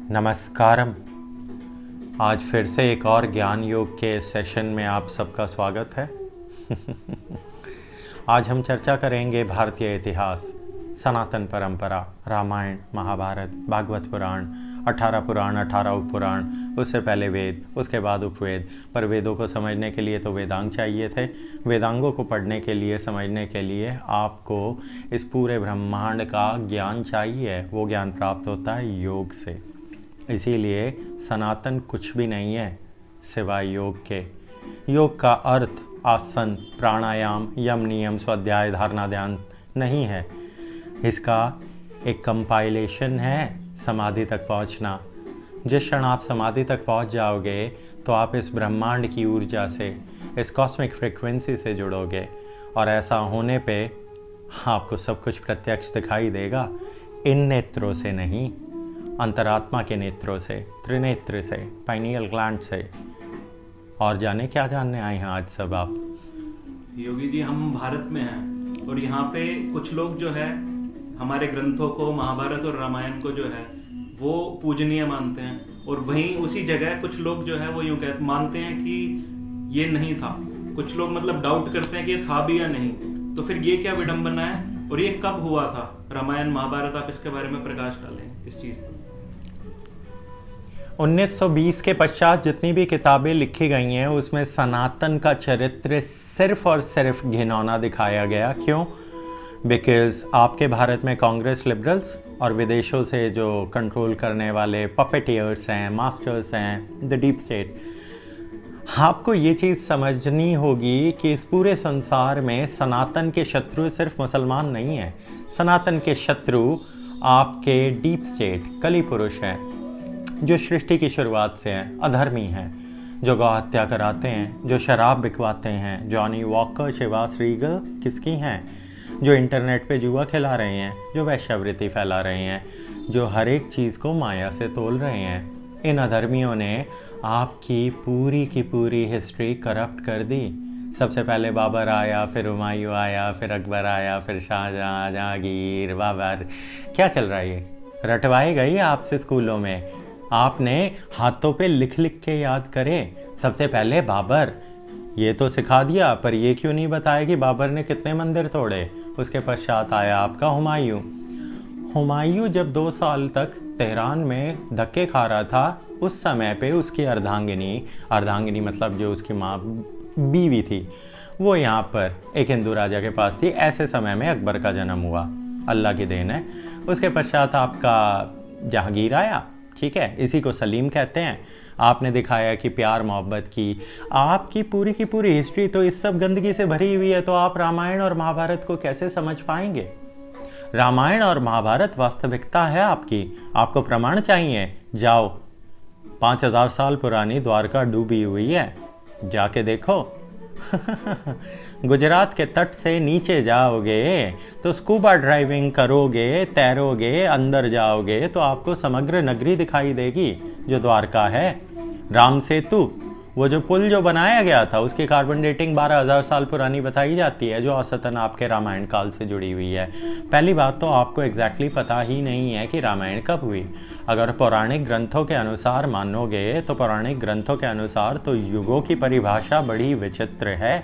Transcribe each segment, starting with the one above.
नमस्कारम। आज फिर से एक और ज्ञान योग के सेशन में आप सबका स्वागत है। आज हम चर्चा करेंगे भारतीय इतिहास, सनातन परंपरा, रामायण, महाभारत, भागवत पुराण, 18 पुराण, 18 उपपुराण, उससे पहले वेद, उसके बाद उपवेद। पर वेदों को समझने के लिए तो वेदांग चाहिए थे। वेदांगों को पढ़ने के लिए, समझने के लिए आपको इस पूरे ब्रह्मांड का ज्ञान चाहिए। वो ज्ञान प्राप्त होता है योग से। इसीलिए सनातन कुछ भी नहीं है सिवाय योग के। योग का अर्थ आसन, प्राणायाम, यम, नियम, स्वाध्याय, धारणा, ध्यान नहीं है। इसका एक कंपाइलेशन है समाधि तक पहुंचना। जिस क्षण आप समाधि तक पहुंच जाओगे तो आप इस ब्रह्मांड की ऊर्जा से, इस कॉस्मिक फ्रीक्वेंसी से जुड़ोगे। और ऐसा होने पे आपको सब कुछ प्रत्यक्ष दिखाई देगा। इन नेत्रों से नहीं, अंतरात्मा के नेत्रों से, त्रिनेत्र से, पाइनियल ग्लैंड से। और जाने क्या जानने आए हैं आज सब आप? योगी जी, हम भारत में हैं और यहाँ पे कुछ लोग जो है हमारे ग्रंथों को, महाभारत और रामायण को जो है वो पूजनीय मानते हैं, और वहीं उसी जगह कुछ लोग जो है वो यूँ मानते हैं कि ये नहीं था। कुछ लोग मतलब डाउट करते हैं कि ये था भी या नहीं। तो फिर ये क्या विडंबना है और ये कब हुआ था? रामायण, महाभारत, आप इसके बारे में प्रकाश डालें इस चीज़ पर। 1920 के पश्चात जितनी भी किताबें लिखी गई हैं उसमें सनातन का चरित्र सिर्फ और सिर्फ घिनौना दिखाया गया। क्यों? बिकॉज आपके भारत में कांग्रेस, लिबरल्स और विदेशों से जो कंट्रोल करने वाले पपेटियर्स हैं, मास्टर्स हैं, द डीप स्टेट। आपको ये चीज़ समझनी होगी कि इस पूरे संसार में सनातन के शत्रु सिर्फ मुसलमान नहीं हैं। सनातन के शत्रु आपके डीप स्टेट, कली पुरुष हैं, जो सृष्टि की शुरुआत से हैं, अधर्मी हैं, जो गौ हत्या कराते हैं, जो शराब बिकवाते हैं, जॉनी वॉकर, शिवा श्रीगल किसकी हैं, जो इंटरनेट पे जुआ खिला रहे हैं, जो वैश्यावृत्ति फैला रहे हैं, जो हर एक चीज़ को माया से तोल रहे हैं। इन अधर्मियों ने आपकी पूरी की पूरी हिस्ट्री करप्ट कर दी। सबसे पहले बाबर आया, फिर हुमायूं आया, फिर अकबर आया, फिर शाहजहाँ, जहांगीर, बाबर। क्या चल रहा है ये? रटवाए गई आपसे स्कूलों में। आपने हाथों पे लिख लिख के याद करे। सबसे पहले बाबर, ये तो सिखा दिया, पर ये क्यों नहीं बताया कि बाबर ने कितने मंदिर तोड़े। उसके पश्चात आया आपका हुमायूं। हुमायूं जब 2 साल तक तेहरान में धक्के खा रहा था, उस समय पे उसकी अर्धांगिनी मतलब जो उसकी माँ, बीवी थी, वो यहाँ पर एक हिंदू राजा के पास थी। ऐसे समय में अकबर का जन्म हुआ, अल्लाह की देन है। उसके पश्चात आपका जहांगीर आया, ठीक है, इसी को सलीम कहते हैं। आपने दिखाया कि प्यार मोहब्बत की आपकी पूरी हिस्ट्री तो इस सब गंदगी से भरी हुई है। तो आप रामायण और महाभारत को कैसे समझ पाएंगे? रामायण और महाभारत वास्तविकता है आपकी। आपको प्रमाण चाहिए? जाओ, 5000 साल पुरानी द्वारका डूबी हुई है, जाके देखो। गुजरात के तट से नीचे जाओगे तो स्कूबा ड्राइविंग करोगे, तैरोगे, अंदर जाओगे तो आपको समग्र नगरी दिखाई देगी जो द्वारका है। राम सेतु, वो जो पुल जो बनाया गया था, उसकी कार्बन डेटिंग 12,000 साल पुरानी बताई जाती है, जो औसतन आपके रामायण काल से जुड़ी हुई है। पहली बात तो आपको एग्जैक्टली पता ही नहीं है कि रामायण कब हुई। अगर पौराणिक ग्रंथों के अनुसार मानोगे तो पौराणिक ग्रंथों के अनुसार तो युगों की परिभाषा बड़ी विचित्र है।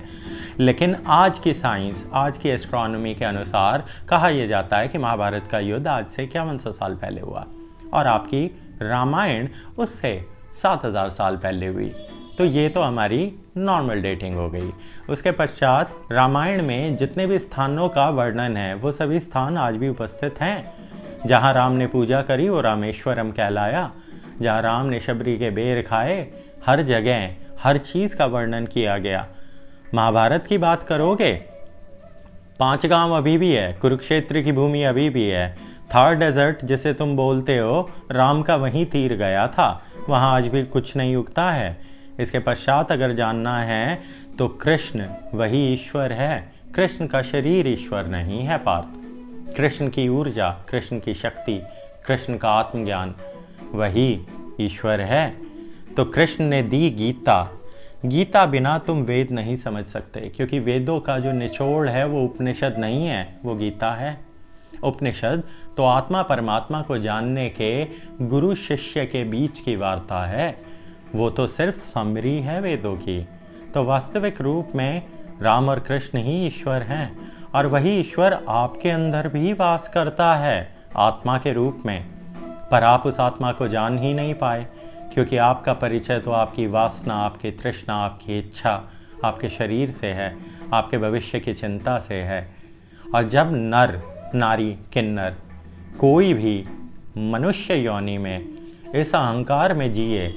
लेकिन आज की साइंस, आज की एस्ट्रोनॉमी के अनुसार कहा यह जाता है कि महाभारत का युद्ध आज से 5100 साल पहले हुआ और आपकी रामायण उससे 7000 साल पहले हुई। तो ये तो हमारी नॉर्मल डेटिंग हो गई। उसके पश्चात रामायण में जितने भी स्थानों का वर्णन है वो सभी स्थान आज भी उपस्थित हैं। जहाँ राम ने पूजा करी वो रामेश्वरम कहलाया। जहाँ राम ने शबरी के बेर खाए, हर जगह हर चीज़ का वर्णन किया गया। महाभारत की बात करोगे, 5 गांव अभी भी है, कुरुक्षेत्र की भूमि अभी भी है। थार डेजर्ट जिसे तुम बोलते हो, राम का वहीं तीर गया था, वहाँ आज भी कुछ नहीं उगता है। इसके पश्चात अगर जानना है तो कृष्ण वही ईश्वर है। कृष्ण का शरीर ईश्वर नहीं है पार्थ। कृष्ण की ऊर्जा, कृष्ण की शक्ति, कृष्ण का आत्मज्ञान वही ईश्वर है। तो कृष्ण ने दी गीता। गीता बिना तुम वेद नहीं समझ सकते, क्योंकि वेदों का जो निचोड़ है वो उपनिषद नहीं है, वो गीता है। उपनिषद तो आत्मा परमात्मा को जानने के गुरु शिष्य के बीच की वार्ता है, वो तो सिर्फ समरी है वेदों की। तो वास्तविक रूप में राम और कृष्ण ही ईश्वर हैं, और वही ईश्वर आपके अंदर भी वास करता है आत्मा के रूप में। पर आप उस आत्मा को जान ही नहीं पाए, क्योंकि आपका परिचय तो आपकी वासना, आपकी तृष्णा, आपकी इच्छा, आपके शरीर से है, आपके भविष्य की चिंता से है। और जब नर नारी किन्नर कोई भी मनुष्य योनि में इस अहंकार में जिए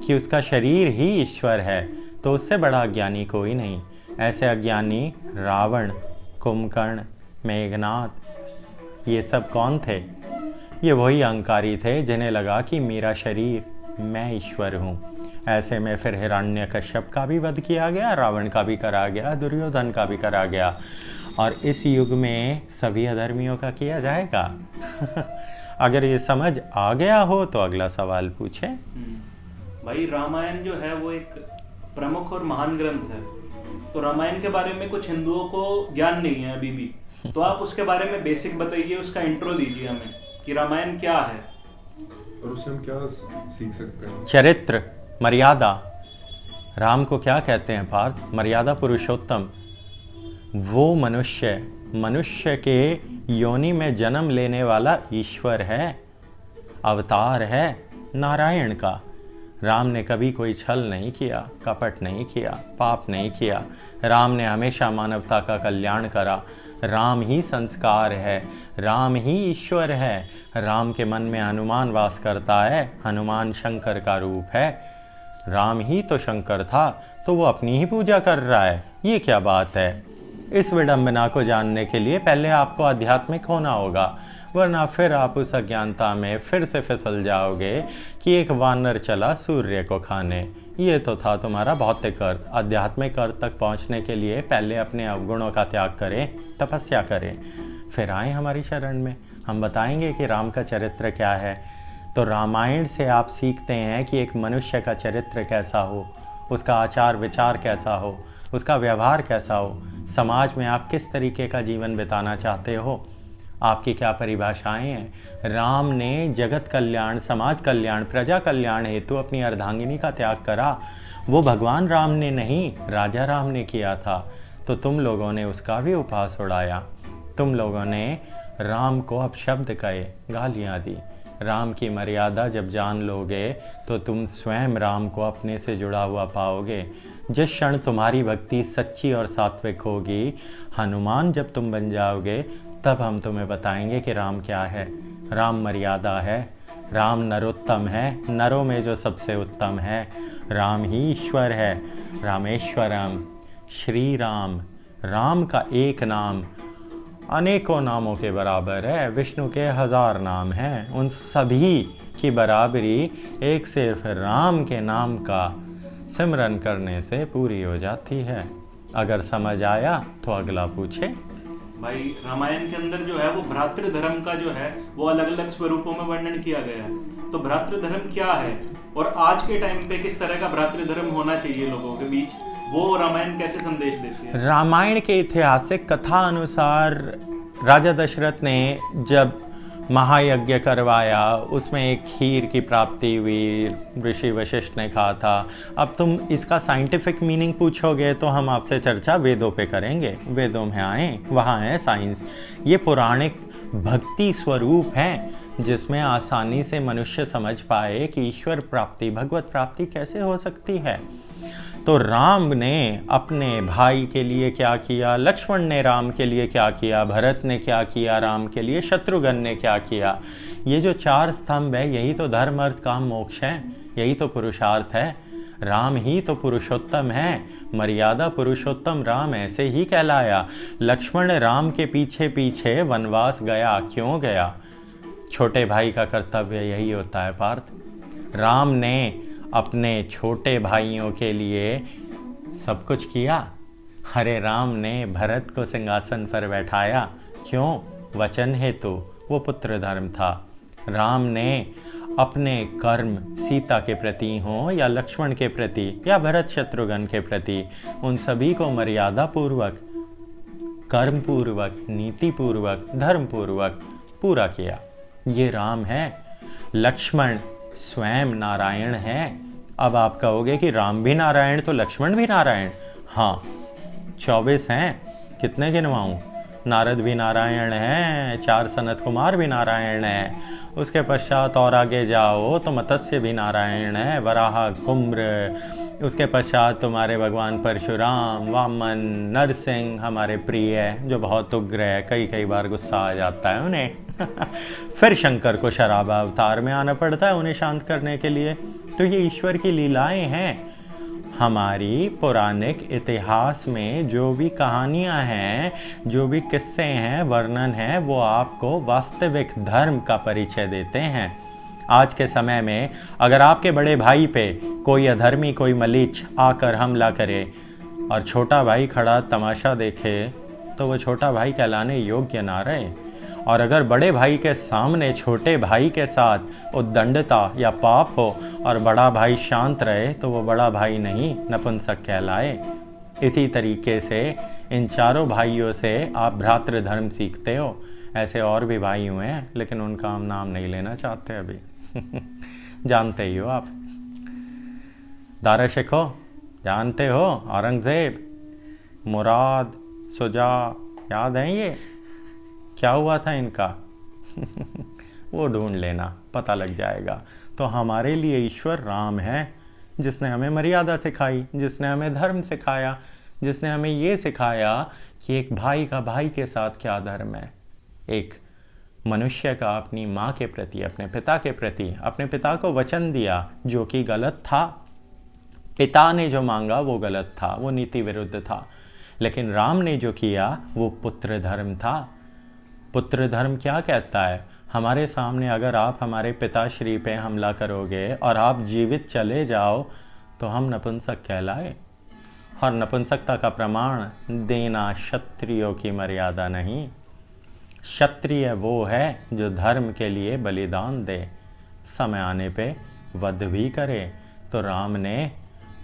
कि उसका शरीर ही ईश्वर है, तो उससे बड़ा अज्ञानी कोई नहीं। ऐसे अज्ञानी रावण, कुंभकर्ण, मेघनाथ, ये सब कौन थे? ये वही अहंकारी थे जिन्हें लगा कि मेरा शरीर, मैं ईश्वर हूँ। ऐसे में फिर हिरण्यकश्यप का भी वध किया गया, रावण का भी करा गया, दुर्योधन का भी करा गया, और इस युग में सभी अधर्मियों का किया जाएगा। अगर ये समझ आ गया हो तो अगला सवाल पूछे। भाई रामायण जो है वो एक प्रमुख और महान ग्रंथ है, तो रामायण के बारे में कुछ हिंदुओं को ज्ञान नहीं है अभी भी, तो आप उसके बारे में बेसिक बताइए, उसका इंट्रो दीजिए हमें कि रामायण क्या है और उससे हम क्या सीख सकते हैं। चरित्र, मर्यादा। राम को क्या कहते हैं पार्थ? मर्यादा पुरुषोत्तम। वो मनुष्य के योनि में जन्म लेने वाला ईश्वर है, अवतार है नारायण का। राम ने कभी कोई छल नहीं किया, कपट नहीं किया, पाप नहीं किया। राम ने हमेशा मानवता का कल्याण करा। राम ही संस्कार है, राम ही ईश्वर है। राम के मन में हनुमान वास करता है, हनुमान शंकर का रूप है। राम ही तो शंकर था, तो वो अपनी ही पूजा कर रहा है। ये क्या बात है? इस विडंबना को जानने के लिए पहले आपको आध्यात्मिक होना होगा, वरना फिर आप उस अज्ञानता में फिर से फिसल जाओगे कि एक वानर चला सूर्य को खाने। ये तो था तुम्हारा भौतिक अर्थ। आध्यात्मिक अर्थ तक पहुंचने के लिए पहले अपने अवगुणों का त्याग करें, तपस्या करें, फिर आए हमारी शरण में। हम बताएंगे कि राम का चरित्र क्या है। तो रामायण से आप सीखते हैं कि एक मनुष्य का चरित्र कैसा हो, उसका आचार विचार कैसा हो, उसका व्यवहार कैसा हो, समाज में आप किस तरीके का जीवन बिताना चाहते हो, आपकी क्या परिभाषाएं हैं। राम ने जगत कल्याण, समाज कल्याण, प्रजा कल्याण हेतु अपनी अर्धांगिनी का त्याग करा। वो भगवान राम ने नहीं, राजा राम ने किया था। तो तुम लोगों ने उसका भी उपहास उड़ाया। तुम लोगों ने राम को अपशब्द कहे, गालियाँ दी। राम की मर्यादा जब जान लोगे तो तुम स्वयं राम को अपने से जुड़ा हुआ पाओगे। जिस क्षण तुम्हारी भक्ति सच्ची और सात्विक होगी, हनुमान जब तुम बन जाओगे, तब हम तुम्हें बताएंगे कि राम क्या है। राम मर्यादा है, राम नरोत्तम है, नरों में जो सबसे उत्तम है। राम ही ईश्वर है, रामेश्वरम, श्री राम। राम का एक नाम अनेकों नामों के बराबर है। विष्णु के 1000 नाम हैं, उन सभी की बराबरी एक सिर्फ राम के नाम का सिमरन करने से पूरी हो जाती है। अगर समझ आया तो अगला पूछे। भाई रामायण के अंदर जो है वो भ्रातृ धर्म का जो है वो अलग अलग स्वरूपों में वर्णन किया गया है। तो भ्रातृ धर्म क्या है और आज के टाइम पे किस तरह का भ्रातृ धर्म होना चाहिए लोगों के बीच, वो रामायण कैसे संदेश देती है? रामायण के ऐतिहासिक कथा अनुसार राजा दशरथ ने जब महायज्ञ करवाया, उसमें एक खीर की प्राप्ति हुई, ऋषि वशिष्ठ ने कहा था। अब तुम इसका साइंटिफिक मीनिंग पूछोगे तो हम आपसे चर्चा वेदों पे करेंगे। वेदों में आए, वहाँ है साइंस। ये पौराणिक भक्ति स्वरूप हैं जिसमें आसानी से मनुष्य समझ पाए कि ईश्वर प्राप्ति, भगवत प्राप्ति कैसे हो सकती है। तो राम ने अपने भाई के लिए क्या किया, लक्ष्मण ने राम के लिए क्या किया, भरत ने क्या किया राम के लिए, शत्रुघ्न ने क्या किया। ये जो 4 स्तंभ है, यही तो धर्म अर्थ काम मोक्ष है, यही तो पुरुषार्थ है। राम ही तो पुरुषोत्तम है, मर्यादा पुरुषोत्तम राम ऐसे ही कहलाया। लक्ष्मण राम के पीछे पीछे वनवास गया, क्यों गया? छोटे भाई का कर्तव्य यही होता है पार्थ। राम ने अपने छोटे भाइयों के लिए सब कुछ किया। हरे राम ने भरत को सिंहासन पर बैठाया, क्यों? वचन हेतु, वो पुत्र धर्म था। राम ने अपने कर्म सीता के प्रति हो या लक्ष्मण के प्रति या भरत शत्रुघ्न के प्रति, उन सभी को मर्यादा पूर्वक कर्म पूर्वक, नीति पूर्वक, धर्म पूर्वक पूरा किया। ये राम है। लक्ष्मण स्वयं नारायण है। अब आप कहोगे कि राम भी नारायण तो लक्ष्मण भी नारायण। हाँ, 24 हैं, कितने गिनवाऊं? नारद भी नारायण है, 4 सनत कुमार भी नारायण है। उसके पश्चात और आगे जाओ तो मत्स्य भी नारायण है, वराह, कुम्र। उसके पश्चात तुम्हारे भगवान परशुराम, वामन, नरसिंह हमारे प्रिय है, जो बहुत उग्र है, कई बार गुस्सा आ जाता है उन्हें। फिर शंकर को शराब अवतार में आना पड़ता है उन्हें शांत करने के लिए। तो ये ईश्वर की लीलाएं हैं। हमारी पौराणिक इतिहास में जो भी कहानियां हैं, जो भी किस्से हैं, वर्णन है, वो आपको वास्तविक धर्म का परिचय देते हैं। आज के समय में अगर आपके बड़े भाई पे कोई अधर्मी, कोई मलीच आकर हमला करे और छोटा भाई खड़ा तमाशा देखे, तो वो छोटा भाई कहलाने योग्य ना रहे। और अगर बड़े भाई के सामने छोटे भाई के साथ उद्दंडता या पाप हो और बड़ा भाई शांत रहे, तो वो बड़ा भाई नहीं, नपुंसक कहलाए। इसी तरीके से इन चारों भाइयों से आप भ्रातृ धर्म सीखते हो। ऐसे और भी भाई हुए हैं, लेकिन उनका हम नाम नहीं लेना चाहते अभी। जानते ही हो आप। दारा शिको जानते हो, औरंगजेब, मुराद, सुजा, याद है ये? क्या हुआ था इनका? वो ढूंढ लेना, पता लग जाएगा। तो हमारे लिए ईश्वर राम है, जिसने हमें मर्यादा सिखाई, जिसने हमें धर्म सिखाया, जिसने हमें ये सिखाया कि एक भाई का भाई के साथ क्या धर्म है। एक मनुष्य का अपनी माँ के प्रति, अपने पिता के प्रति, अपने पिता को वचन दिया जो कि गलत था। पिता ने जो मांगा वो गलत था, वो नीति विरुद्ध था। लेकिन राम ने जो किया वो पुत्र धर्म था। पुत्र धर्म क्या कहता है? हमारे सामने अगर आप हमारे पिताश्री पे हमला करोगे और आप जीवित चले जाओ तो हम नपुंसक कहलाए। और नपुंसकता का प्रमाण देना क्षत्रियों की मर्यादा नहीं। क्षत्रिय वो है जो धर्म के लिए बलिदान दे, समय आने पे वध भी करे। तो राम ने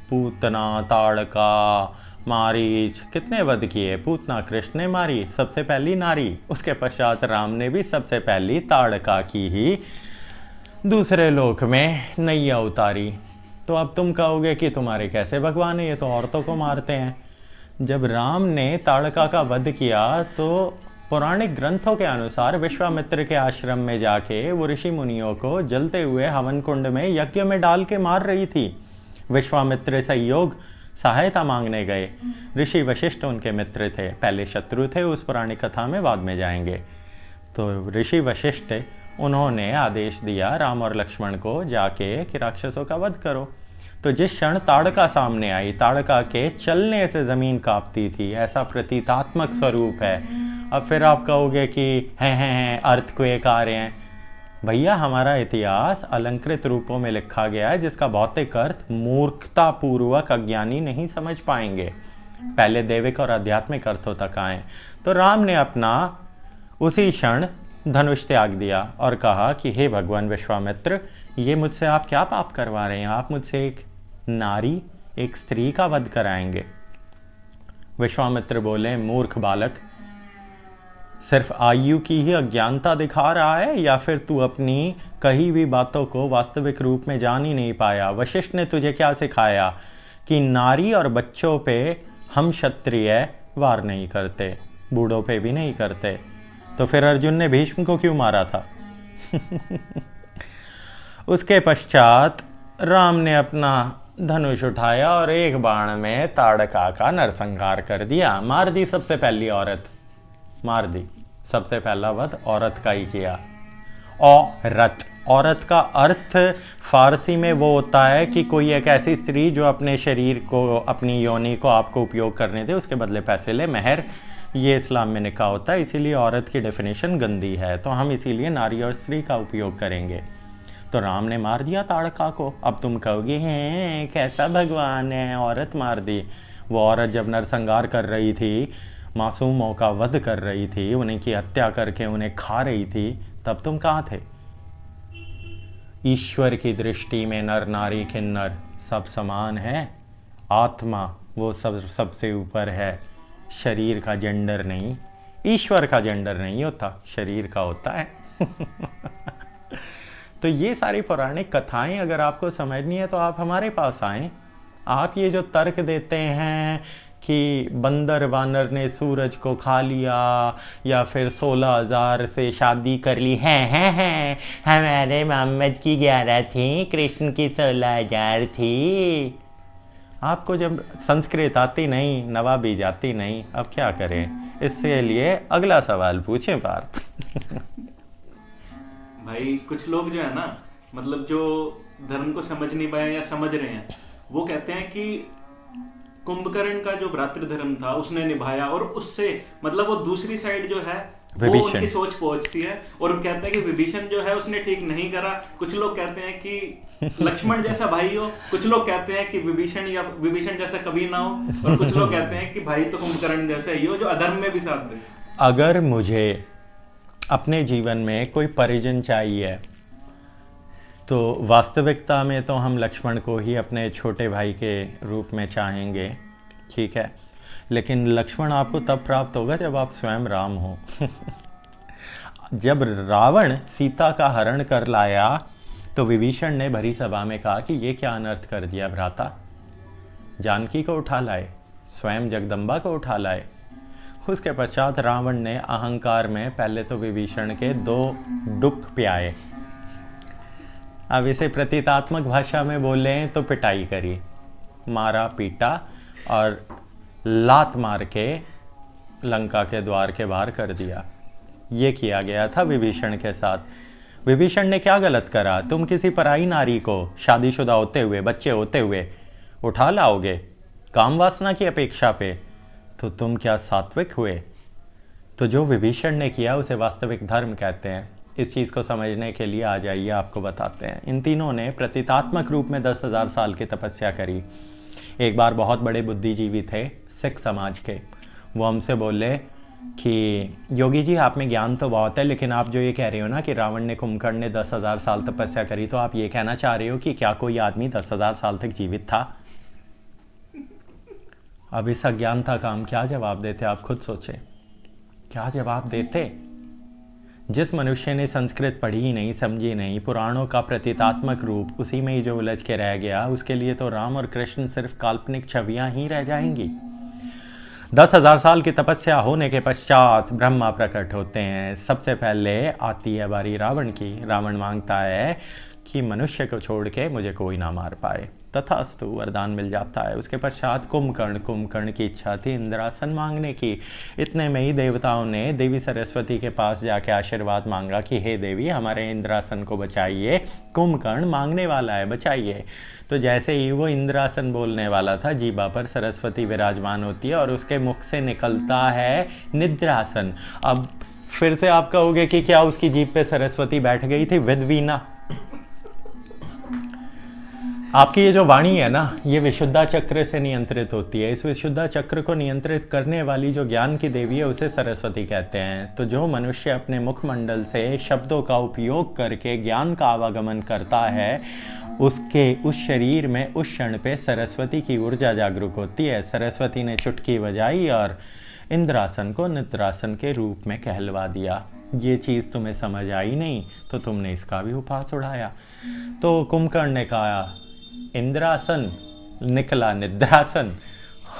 पूतना, ताड़का, मारीच कितने वध किए? पूतना कृष्ण ने मारी, सबसे पहली नारी। उसके पश्चात राम ने भी सबसे पहली ताड़का की ही दूसरे लोक में नैया उतारी। तो अब तुम कहोगे कि तुम्हारे कैसे भगवान है, ये तो औरतों को मारते हैं। जब राम ने ताड़का का वध किया तो पौराणिक ग्रंथों के अनुसार विश्वामित्र के आश्रम में जाके वो ऋषि मुनियों को जलते हुए हवन कुंड में यज्ञ में डाल के मार रही थी। विश्वामित्र सहयोग सहायता मांगने गए। ऋषि वशिष्ठ उनके मित्र थे, पहले शत्रु थे, उस पुरानी कथा में बाद में जाएंगे। तो ऋषि वशिष्ठ उन्होंने आदेश दिया राम और लक्ष्मण को जाके कि राक्षसों का वध करो। तो जिस क्षण ताड़का सामने आई, ताड़का के चलने से जमीन कांपती थी, ऐसा प्रतीतात्मक स्वरूप है। अब फिर आप कहोगे कि हैं अर्थक्वेक आ रहे हैं। भैया, हमारा इतिहास अलंकृत रूपों में लिखा गया है जिसका भौतिक अर्थ मूर्खता पूर्वक अज्ञानी नहीं समझ पाएंगे। पहले दैविक और आध्यात्मिक अर्थों तक आए। तो राम ने अपना उसी क्षण धनुष त्याग दिया और कहा कि हे भगवान विश्वामित्र, ये मुझसे आप क्या पाप करवा रहे हैं? आप मुझसे एक नारी, एक स्त्री का वध कराएंगे। विश्वामित्र बोले, मूर्ख बालक, सिर्फ आयु की ही अज्ञानता दिखा रहा है या फिर तू अपनी कही हुई बातों को वास्तविक रूप में जान ही नहीं पाया? वशिष्ठ ने तुझे क्या सिखाया कि नारी और बच्चों पे हम क्षत्रिय वार नहीं करते, बूढ़ों पे भी नहीं करते। तो फिर अर्जुन ने भीष्म को क्यों मारा था? उसके पश्चात राम ने अपना धनुष उठाया और एक बाण में ताड़का का नरसंहार कर दिया। मार दी सबसे पहली औरत, मार दी। सबसे पहला वध औरत का ही किया। औरत, औरत का अर्थ फारसी में वो होता है कि कोई एक ऐसी स्त्री जो अपने शरीर को, अपनी योनि को आपको उपयोग करने दे, उसके बदले पैसे ले, महर। ये इस्लाम में निकाह होता है, इसीलिए औरत की डेफिनेशन गंदी है। तो हम इसीलिए नारी और स्त्री का उपयोग करेंगे। तो राम ने मार दिया ताड़का को। अब तुम कहोगे हैं कैसा भगवान है, औरत मार दी। वो औरत जब नरसंहार कर रही थी, मासूमों का वध कर रही थी, उन्हें की हत्या करके उन्हें खा रही थी, तब तुम कहाँ थे? ईश्वर की दृष्टि में नर नारी किन्नर सब समान है। आत्मा वो सबसे ऊपर है। शरीर का जेंडर नहीं, ईश्वर का जेंडर नहीं होता, शरीर का होता है। तो ये सारी पौराणिक कथाएं अगर आपको समझनी है तो आप हमारे पास आएं। आप ये जो तर्क देते हैं कि बंदर वानर ने सूरज को खा लिया या फिर 16,000 से शादी कर ली है, हमारे मोहम्मद की 11 थी, कृष्ण की 16,000 थी। आपको जब संस्कृत आती नहीं, नवाबी जाती नहीं, अब क्या करें? इससे लिए अगला सवाल पूछें पार्थ। भाई कुछ लोग जो है ना, मतलब जो धर्म को समझ नहीं पाए या समझ रहे हैं, वो कहते हैं कि कुंभकर्ण का जो भ्रातृ धर्म था उसने निभाया, और उससे मतलब वो दूसरी साइड जो है वो उनकी सोच पहुंचती है और वो कहते हैं कि विभीषण जो है उसने ठीक नहीं करा। कुछ लोग कहते हैं कि लक्ष्मण जैसा भाई हो, कुछ लोग कहते हैं कि विभीषण या विभीषण जैसा कभी ना हो, और कुछ लोग कहते हैं कि भाई तो कुंभकर्ण जैसा ही हो जो अधर्म में भी साथ दे। अगर मुझे अपने जीवन में कोई परिजन चाहिए तो वास्तविकता में तो हम लक्ष्मण को ही अपने छोटे भाई के रूप में चाहेंगे, ठीक है, लेकिन लक्ष्मण आपको तब प्राप्त होगा जब आप स्वयं राम हो। जब रावण सीता का हरण कर लाया तो विभीषण ने भरी सभा में कहा कि ये क्या अनर्थ कर दिया भ्राता, जानकी को उठा लाए, स्वयं जगदम्बा को उठा लाए। उसके पश्चात रावण ने अहंकार में पहले तो विभीषण के 2 दुख पियाए, अब इसे प्रतीकात्मक भाषा में बोले तो पिटाई करी, मारा पीटा और लात मार के लंका के द्वार के बाहर कर दिया। ये किया गया था विभीषण के साथ। विभीषण ने क्या गलत करा? तुम किसी पराई नारी को शादीशुदा होते हुए, बच्चे होते हुए उठा लाओगे काम वासना की अपेक्षा पे, तो तुम क्या सात्विक हुए? तो जो विभीषण ने किया उसे वास्तविक धर्म कहते हैं। इस चीज़ को समझने के लिए आ जाइए, आपको बताते हैं। इन तीनों ने प्रतीकात्मक रूप में 10,000 साल की तपस्या करी। एक बार बहुत बड़े बुद्धिजीवी थे सिख समाज के, वो हमसे बोले कि योगी जी आप में ज्ञान तो बहुत है, लेकिन आप जो ये कह रहे हो ना कि रावण ने कुंभकर्ण ने 10,000 साल तपस्या करी, तो आप ये कहना चाह रहे हो कि क्या कोई आदमी 10,000 साल तक जीवित था? अब इस अज्ञानता का हम क्या जवाब देते? आप खुद सोचें, क्या जवाब देते? जिस मनुष्य ने संस्कृत पढ़ी ही नहीं, समझी नहीं, पुराणों का प्रतीकात्मक रूप उसी में ही जो उलझ के रह गया, उसके लिए तो राम और कृष्ण सिर्फ काल्पनिक छवियां ही रह जाएंगी। 10,000 साल की तपस्या होने के पश्चात ब्रह्मा प्रकट होते हैं। सबसे पहले आती है बारी रावण की। रावण मांगता है कि मनुष्य को छोड़ के मुझे कोई ना मार पाए, तथास्तु, वरदान मिल जाता है। उसके पश्चात कुंभकर्ण की इच्छा थी इंद्रासन मांगने की। इतने में ही देवताओं ने देवी सरस्वती के पास जाके आशीर्वाद मांगा कि हे देवी हमारे इंद्रासन को बचाइए, कुंभकर्ण मांगने वाला है, बचाइए। तो जैसे ही वो इंद्रासन बोलने वाला था, जीभा पर सरस्वती विराजमान होती है और उसके मुख से निकलता है निद्रासन। अब फिर से आप कहोगे कि क्या उसकी जीभ पे सरस्वती बैठ गई थी विद वीणा? आपकी ये जो वाणी है ना, ये विशुद्धा चक्र से नियंत्रित होती है। इस विशुद्धा चक्र को नियंत्रित करने वाली जो ज्ञान की देवी है उसे सरस्वती कहते हैं। तो जो मनुष्य अपने मुखमंडल से शब्दों का उपयोग करके ज्ञान का आवागमन करता है, उसके उस शरीर में उस क्षण पे सरस्वती की ऊर्जा जागरूक होती है। सरस्वती ने चुटकी बजाई और इंद्रासन को निद्रासन के रूप में कहलवा दिया। ये चीज़ तुम्हें समझ आई नहीं तो तुमने इसका भी उपहास उड़ाया। तो कुंभकर्ण ने कहा इंद्रासन, निकला निद्रासन,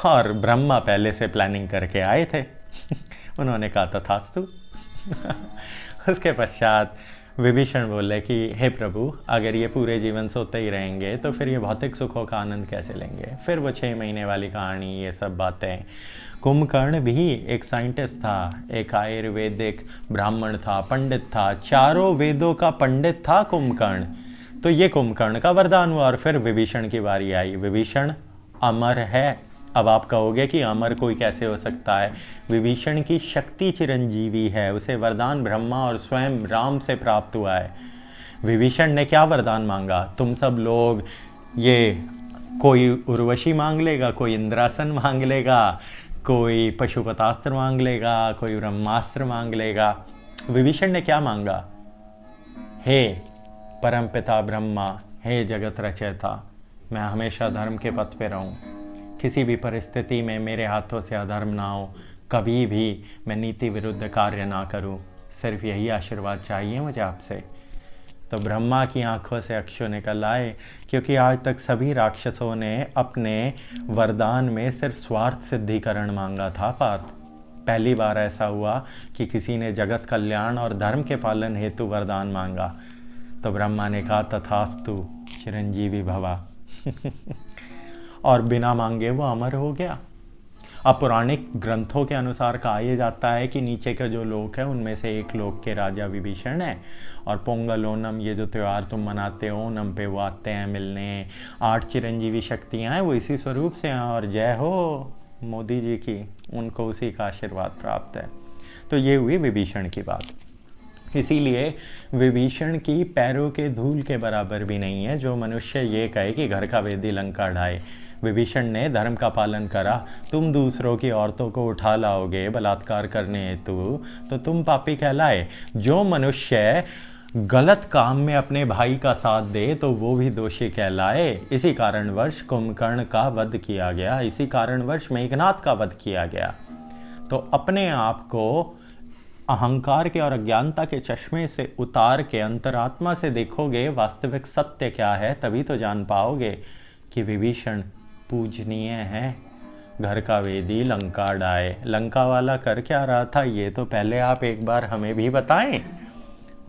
और ब्रह्मा पहले से प्लानिंग करके आए थे। उन्होंने कहा तथास्तु। उसके पश्चात विभीषण बोले कि हे प्रभु, अगर ये पूरे जीवन सोते ही रहेंगे तो फिर ये भौतिक सुखों का आनंद कैसे लेंगे? फिर वो 6 महीने वाली कहानी, ये सब बातें। कुंभकर्ण भी एक साइंटिस्ट था, एक आयुर्वेदिक ब्राह्मण था, पंडित था, चारों वेदों का पंडित था कुंभकर्ण। तो ये कुंभकर्ण का वरदान हुआ और फिर विभीषण की बारी आई। विभीषण अमर है। अब आप कहोगे कि अमर कोई कैसे हो सकता है? विभीषण की शक्ति चिरंजीवी है, उसे वरदान ब्रह्मा और स्वयं राम से प्राप्त हुआ है। विभीषण ने क्या वरदान मांगा? तुम सब लोग, ये कोई उर्वशी मांग लेगा, कोई इंद्रासन मांग लेगा, कोई पशुपतास्त्र मांग लेगा, कोई ब्रह्मास्त्र मांग लेगा। विभीषण ने क्या मांगा? हे परमपिता ब्रह्मा, हे जगत रचयिता, मैं हमेशा धर्म के पथ पे रहूं। किसी भी परिस्थिति में मेरे हाथों से अधर्म ना हो, कभी भी मैं नीति विरुद्ध कार्य ना करूं, सिर्फ यही आशीर्वाद चाहिए मुझे आपसे। तो ब्रह्मा की आंखों से अश्रु निकल आए, क्योंकि आज तक सभी राक्षसों ने अपने वरदान में सिर्फ स्वार्थ सिद्धिकरण मांगा था पार्थ। पहली बार ऐसा हुआ कि किसी ने जगत कल्याण और धर्म के पालन हेतु वरदान मांगा। तो ब्रह्मा ने कहा तथास्तु चिरंजीवी भवा और बिना मांगे वो अमर हो गया। अब पौराणिक ग्रंथों के अनुसार कहा यह जाता है कि नीचे के जो लोक हैं उनमें से एक लोक के राजा विभीषण हैं, और पोंगल ओनम ये जो त्यौहार तुम मनाते हो ओनम पे वो आते हैं मिलने। 8 चिरंजीवी शक्तियाँ हैं वो इसी स्वरूप से हैं, और जय हो मोदी जी की, उनको उसी का आशीर्वाद प्राप्त है। तो ये हुई विभीषण की बात। इसीलिए विभीषण की पैरों के धूल के बराबर भी नहीं है जो मनुष्य ये कहे कि घर का वेदी लंका ढाए। विभीषण ने धर्म का पालन करा। तुम दूसरों की औरतों को उठा लाओगे बलात्कार करने हेतु तो तुम पापी कहलाए। जो मनुष्य गलत काम में अपने भाई का साथ दे तो वो भी दोषी कहलाए। इसी कारणवश कुंभकर्ण का वध किया गया, इसी कारणवश मेघनाद का वध किया गया। तो अपने आप को अहंकार के और अज्ञानता के चश्मे से उतार के अंतरात्मा से देखोगे वास्तविक सत्य क्या है, तभी तो जान पाओगे कि विभीषण पूजनीय है। घर का वेदी लंका डाए। लंका वाला कर क्या रहा था ये तो पहले आप एक बार हमें भी बताएं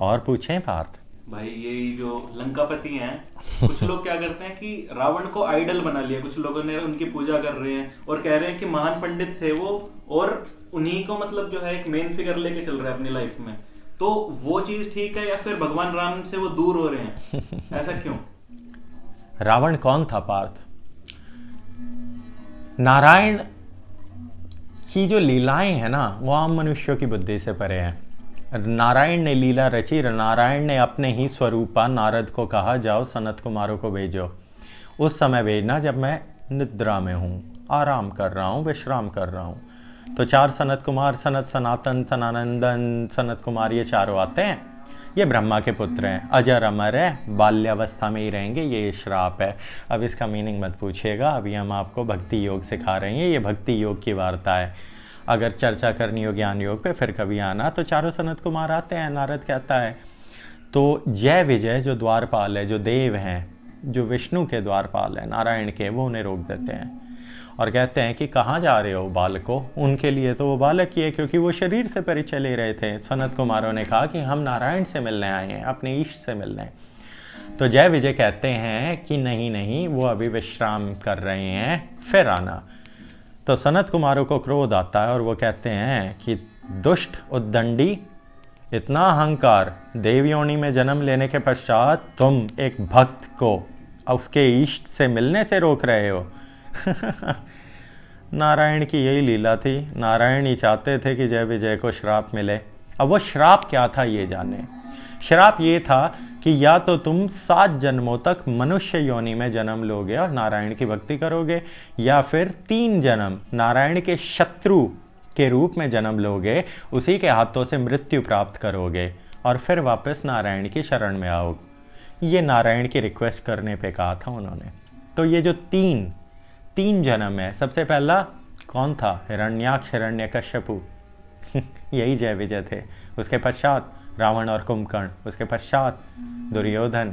और पूछें पार्थ। भाई ये जो लंकापति हैं, कुछ लोग क्या करते हैं कि रावण को आइडल बना लिया, कुछ लोगों ने उनकी पूजा कर रहे हैं और कह रहे हैं कि महान पंडित थे वो, और उन्हीं को मतलब जो है एक मेन फिगर लेके चल रहे हैं अपनी लाइफ में। तो वो चीज ठीक है या फिर भगवान राम से वो दूर हो रहे हैं, ऐसा क्यों? रावण कौन था पार्थ? नारायण की जो लीलाएं हैं ना वो आम मनुष्यों की बुद्धि से परे हैं। नारायण ने लीला रची। नारायण ने अपने ही स्वरूपा नारद को कहा जाओ सनत कुमारों को भेजो। उस समय भेजना जब मैं निद्रा में हूँ, आराम कर रहा हूँ, विश्राम कर रहा हूँ। तो 4 सनत कुमार, सनत, सनातन, सनानंदन, सनत कुमार, ये चारों आते हैं। ये ब्रह्मा के पुत्र हैं, अजर अमर है, बाल्यावस्था में ही रहेंगे। ये श्राप है। अब इसका मीनिंग मत पूछिएगा, अभी हम आपको भक्ति योग सिखा रहे हैं। ये भक्ति योग की वार्ता है। अगर चर्चा करनी हो ज्ञान योग पे फिर कभी आना। तो 4 सनत कुमार आते हैं। नारद कहता है तो जय विजय जो द्वारपाल है, जो देव हैं, जो विष्णु के द्वारपाल है नारायण के, वो उन्हें रोक देते हैं और कहते हैं कि कहाँ जा रहे हो बालको। उनके लिए तो वो बालक ही है क्योंकि वो शरीर से परिचय ले रहे थे। सनत कुमारों ने कहा कि हम नारायण से मिलने आए हैं, अपने ईष्ट से मिलने। तो जय विजय कहते हैं कि नहीं नहीं, वो अभी विश्राम कर रहे हैं, फिर आना। तो सनत कुमारों को क्रोध आता है और वो कहते हैं कि दुष्ट उद्दंडी, इतना अहंकार, देव योनि में जन्म लेने के पश्चात तुम एक भक्त को उसके इष्ट से मिलने से रोक रहे हो। नारायण की यही लीला थी। नारायण ही चाहते थे कि जय विजय को श्राप मिले। अब वो श्राप क्या था ये जाने। श्राप ये था कि या तो तुम 7 जन्मों तक मनुष्य योनि में जन्म लोगे और नारायण की भक्ति करोगे, या फिर 3 जन्म नारायण के शत्रु के रूप में जन्म लोगे, उसी के हाथों से मृत्यु प्राप्त करोगे और फिर वापस नारायण की शरण में आओगे। ये नारायण की रिक्वेस्ट करने पे कहा था उन्होंने। तो ये जो तीन जन्म है, सबसे पहला कौन था? हिरण्याक्ष, हिरण्यकश्यपु यही जय विजय थे। उसके पश्चात रावण और कुंभकर्ण, उसके पश्चात दुर्योधन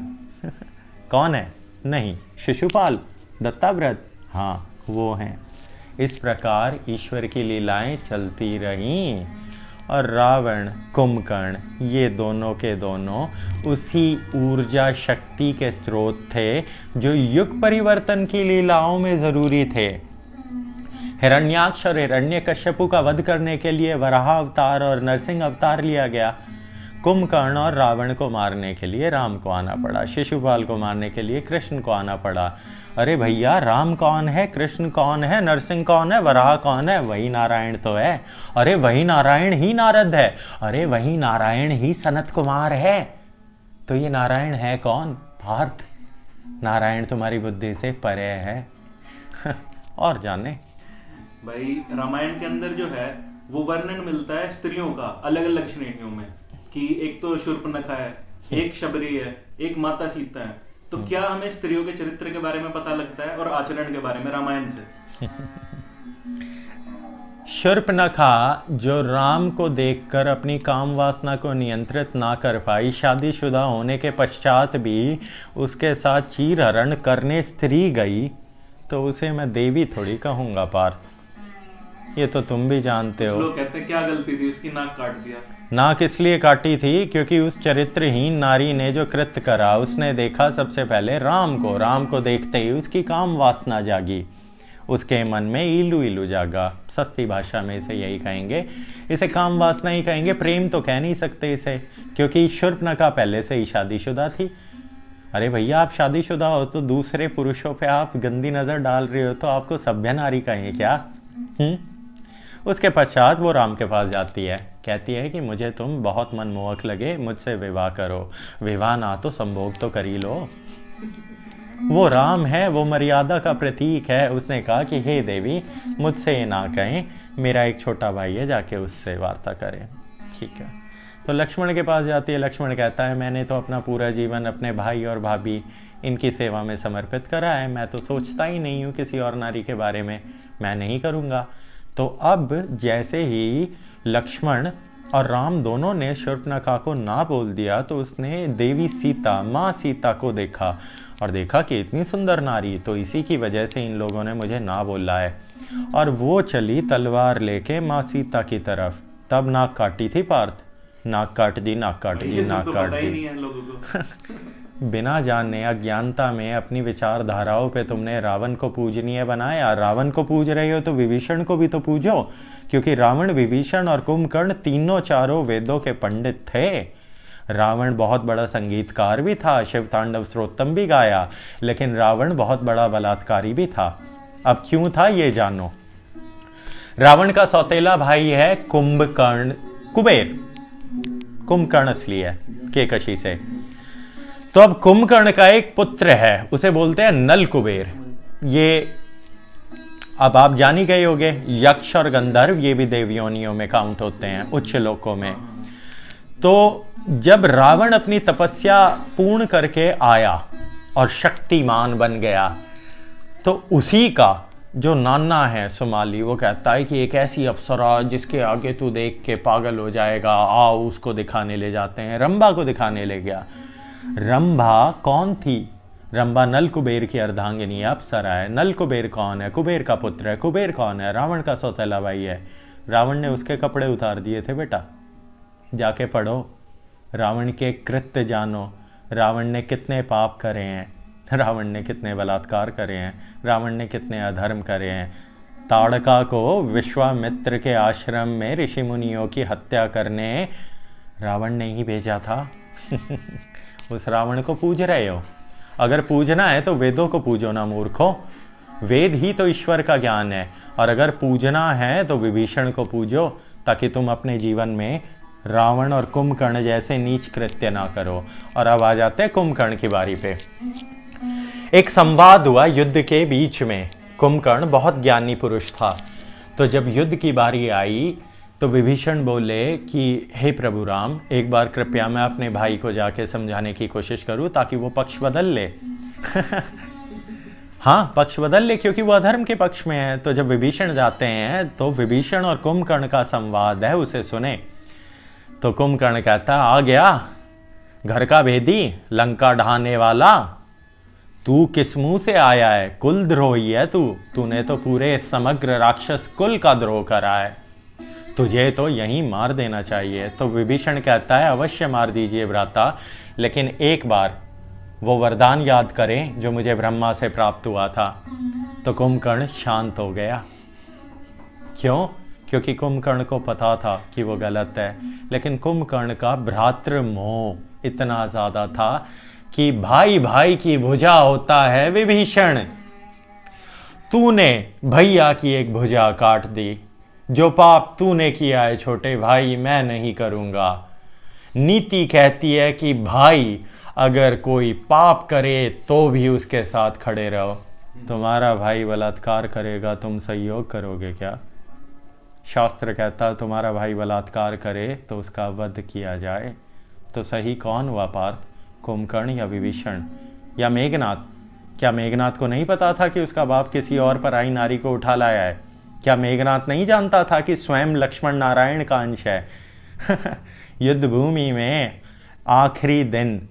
कौन है? नहीं, शिशुपाल, दत्ताव्रत, हाँ वो हैं। इस प्रकार ईश्वर की लीलाएं चलती रहीं और रावण, कुंभकर्ण ये दोनों के दोनों उसी ऊर्जा शक्ति के स्रोत थे जो युग परिवर्तन की लीलाओं में जरूरी थे। हिरण्याक्ष और हिरण्यकश्यपु का वध करने के लिए वराह अवतार और नरसिंह अवतार लिया गया। कुंभकर्ण और रावण को मारने के लिए राम को आना पड़ा। शिशुपाल को मारने के लिए कृष्ण को आना पड़ा। अरे भैया, राम कौन है, कृष्ण कौन है, नरसिंह कौन है, वराह कौन है? वही नारायण तो है। अरे वही नारायण ही नारद है। अरे वही नारायण ही सनत कुमार है। तो ये नारायण है कौन? पार्थ। नारायण तुम्हारी बुद्धि से परे है। और जाने भाई, रामायण के अंदर जो है वो वर्णन मिलता है स्त्रियों का अलग अलग श्रेणियों में, कि एक तो शूर्पणखा है, एक शबरी है, एक माता सीता है। तो क्या हमें स्त्रियों के चरित्र के बारे में पता लगता है और आचरण के बारे में रामायण से? शूर्पणखा जो राम को देखकर अपनी काम वासना को नियंत्रित ना कर पाई, शादीशुदा होने के पश्चात भी उसके साथ चीर हरण करने स्त्री गई, तो उसे मैं देवी थोड़ी कहूँगा पार्थ। ये तो तुम भी जानते हो। लोग कहते हैं क्या गलती थी उसकी, नाक काट दिया। नाक इसलिए काटी थी क्योंकि उस चरित्रहीन नारी ने जो कृत्य करा, उसने देखा सबसे पहले राम को देखते ही उसकी काम वासना जागी, उसके मन में इलू इलू जागा। सस्ती भाषा में इसे यही कहेंगे, इसे काम वासना ही कहेंगे, प्रेम तो कह नहीं सकते इसे, क्योंकि शूर्पणखा पहले से ही शादीशुदा थी। अरे भैया, आप शादीशुदा हो तो दूसरे पुरुषों पे आप गंदी नजर डाल रहे हो, तो आपको सभ्य नारी कहें क्या? उसके पश्चात वो राम के पास जाती है, कहती है कि मुझे तुम बहुत मनमोहक लगे, मुझसे विवाह करो। विवाह ना तो संभोग तो कर ही लो। वो राम है, वो मर्यादा का प्रतीक है। उसने कहा कि हे देवी, मुझसे ये ना कहें, मेरा एक छोटा भाई है, जाके उससे वार्ता करें। ठीक है, तो लक्ष्मण के पास जाती है। लक्ष्मण कहता है मैंने तो अपना पूरा जीवन अपने भाई और भाभी इनकी सेवा में समर्पित करा है, मैं तो सोचता ही नहीं हूँ किसी और नारी के बारे में, मैं नहीं करूँगा। तो अब जैसे ही लक्ष्मण और राम दोनों ने शूर्पणखा को ना बोल दिया, तो उसने देवी सीता, माँ सीता को देखा और देखा कि इतनी सुंदर नारी, तो इसी की वजह से इन लोगों ने मुझे ना बोला है। और वो चली तलवार लेके माँ सीता की तरफ। तब नाक काटी थी पार्थ, नाक काट दी, नाक काट दी, नाक काट दी। बिना जाने अज्ञानता में अपनी विचारधाराओं पे तुमने रावण को पूजनीय बनाया। रावण को पूज रहे हो तो विभीषण को भी तो पूजो, क्योंकि रावण, विभीषण और कुंभकर्ण तीनों चारों वेदों के पंडित थे। रावण बहुत बड़ा संगीतकार भी था, शिव तांडव स्तोत्रम भी गाया, लेकिन रावण बहुत बड़ा बलात्कारी भी था। अब क्यों था ये जानो। रावण का सौतेला भाई है कुंभकर्ण, कुबेर। कुंभकर्ण असली है केकशी से। तो अब कुंभकर्ण का एक पुत्र है, उसे बोलते हैं नल कुबेर। ये अब आप जान ही गए होंगे, यक्ष और गंधर्व ये भी देवयोनियों में काउंट होते हैं, उच्च लोकों में। तो जब रावण अपनी तपस्या पूर्ण करके आया और शक्तिमान बन गया, तो उसी का जो नाना है सुमाली, वो कहता है कि एक ऐसी अप्सरा जिसके आगे तू देख के पागल हो जाएगा, आओ उसको दिखाने ले जाते हैं। रंभा को दिखाने ले गया। रंभा कौन थी? रंभा नल कुबेर की अर्धांगिनी अप्सरा है। नल कुबेर कौन है? कुबेर का पुत्र है। कुबेर कौन है? रावण का सौतेला भाई है। रावण ने उसके कपड़े उतार दिए थे बेटा, जाके पढ़ो, रावण के कृत्य जानो, रावण ने कितने पाप करे हैं, रावण ने कितने बलात्कार करे हैं, रावण ने कितने अधर्म करे हैं। ताड़का को विश्वामित्र के आश्रम में ऋषि मुनियों की हत्या करने रावण ने ही भेजा था। उस रावण को पूज रहे हो? अगर पूजना है तो वेदों को पूजो ना मूर्खो, वेद ही तो ईश्वर का ज्ञान है। और अगर पूजना है तो विभीषण को पूजो, ताकि तुम अपने जीवन में रावण और कुंभकर्ण जैसे नीच कृत्य ना करो। और अब आ जाते हैं कुंभकर्ण की बारी पे। एक संवाद हुआ युद्ध के बीच में। कुंभकर्ण बहुत ज्ञानी पुरुष था, तो जब युद्ध की बारी आई तो विभीषण बोले कि हे प्रभु राम, एक बार कृपया मैं अपने भाई को जाके समझाने की कोशिश करूं ताकि वो पक्ष बदल ले। हाँ, पक्ष बदल ले, क्योंकि वो अधर्म के पक्ष में है। तो जब विभीषण जाते हैं तो विभीषण और कुंभकर्ण का संवाद है, उसे सुने। तो कुंभकर्ण कहता है, आ गया घर का भेदी, लंका ढहाने वाला, तू किस मुंह से आया है? कुल द्रोही है तूने तो पूरे समग्र राक्षस कुल का द्रोह करा है, तुझे तो यहीं मार देना चाहिए। तो विभीषण कहता है, अवश्य मार दीजिए भ्राता, लेकिन एक बार वो वरदान याद करें जो मुझे ब्रह्मा से प्राप्त हुआ था। तो कुंभकर्ण शांत हो गया। क्यों? क्योंकि कुंभकर्ण को पता था कि वो गलत है, लेकिन कुंभकर्ण का भ्रातृ मोह इतना ज्यादा था कि भाई भाई की भुजा होता है विभीषण। तूने भैया की एक भुजा काट दी, जो पाप तूने किया है छोटे भाई मैं नहीं करूंगा। नीति कहती है कि भाई अगर कोई पाप करे तो भी उसके साथ खड़े रहो। तुम्हारा भाई बलात्कार करेगा, तुम सहयोग करोगे क्या? शास्त्र कहता तुम्हारा भाई बलात्कार करे तो उसका वध किया जाए। तो सही कौन हुआ पार्थ, कुंभकर्ण या विभीषण? या मेघनाथ? क्या मेघनाथ को नहीं पता था कि उसका बाप किसी और पराई नारी को उठा लाया है? क्या मेघनाथ नहीं जानता था कि स्वयं लक्ष्मण नारायण का अंश है? युद्ध भूमि में आखिरी दिन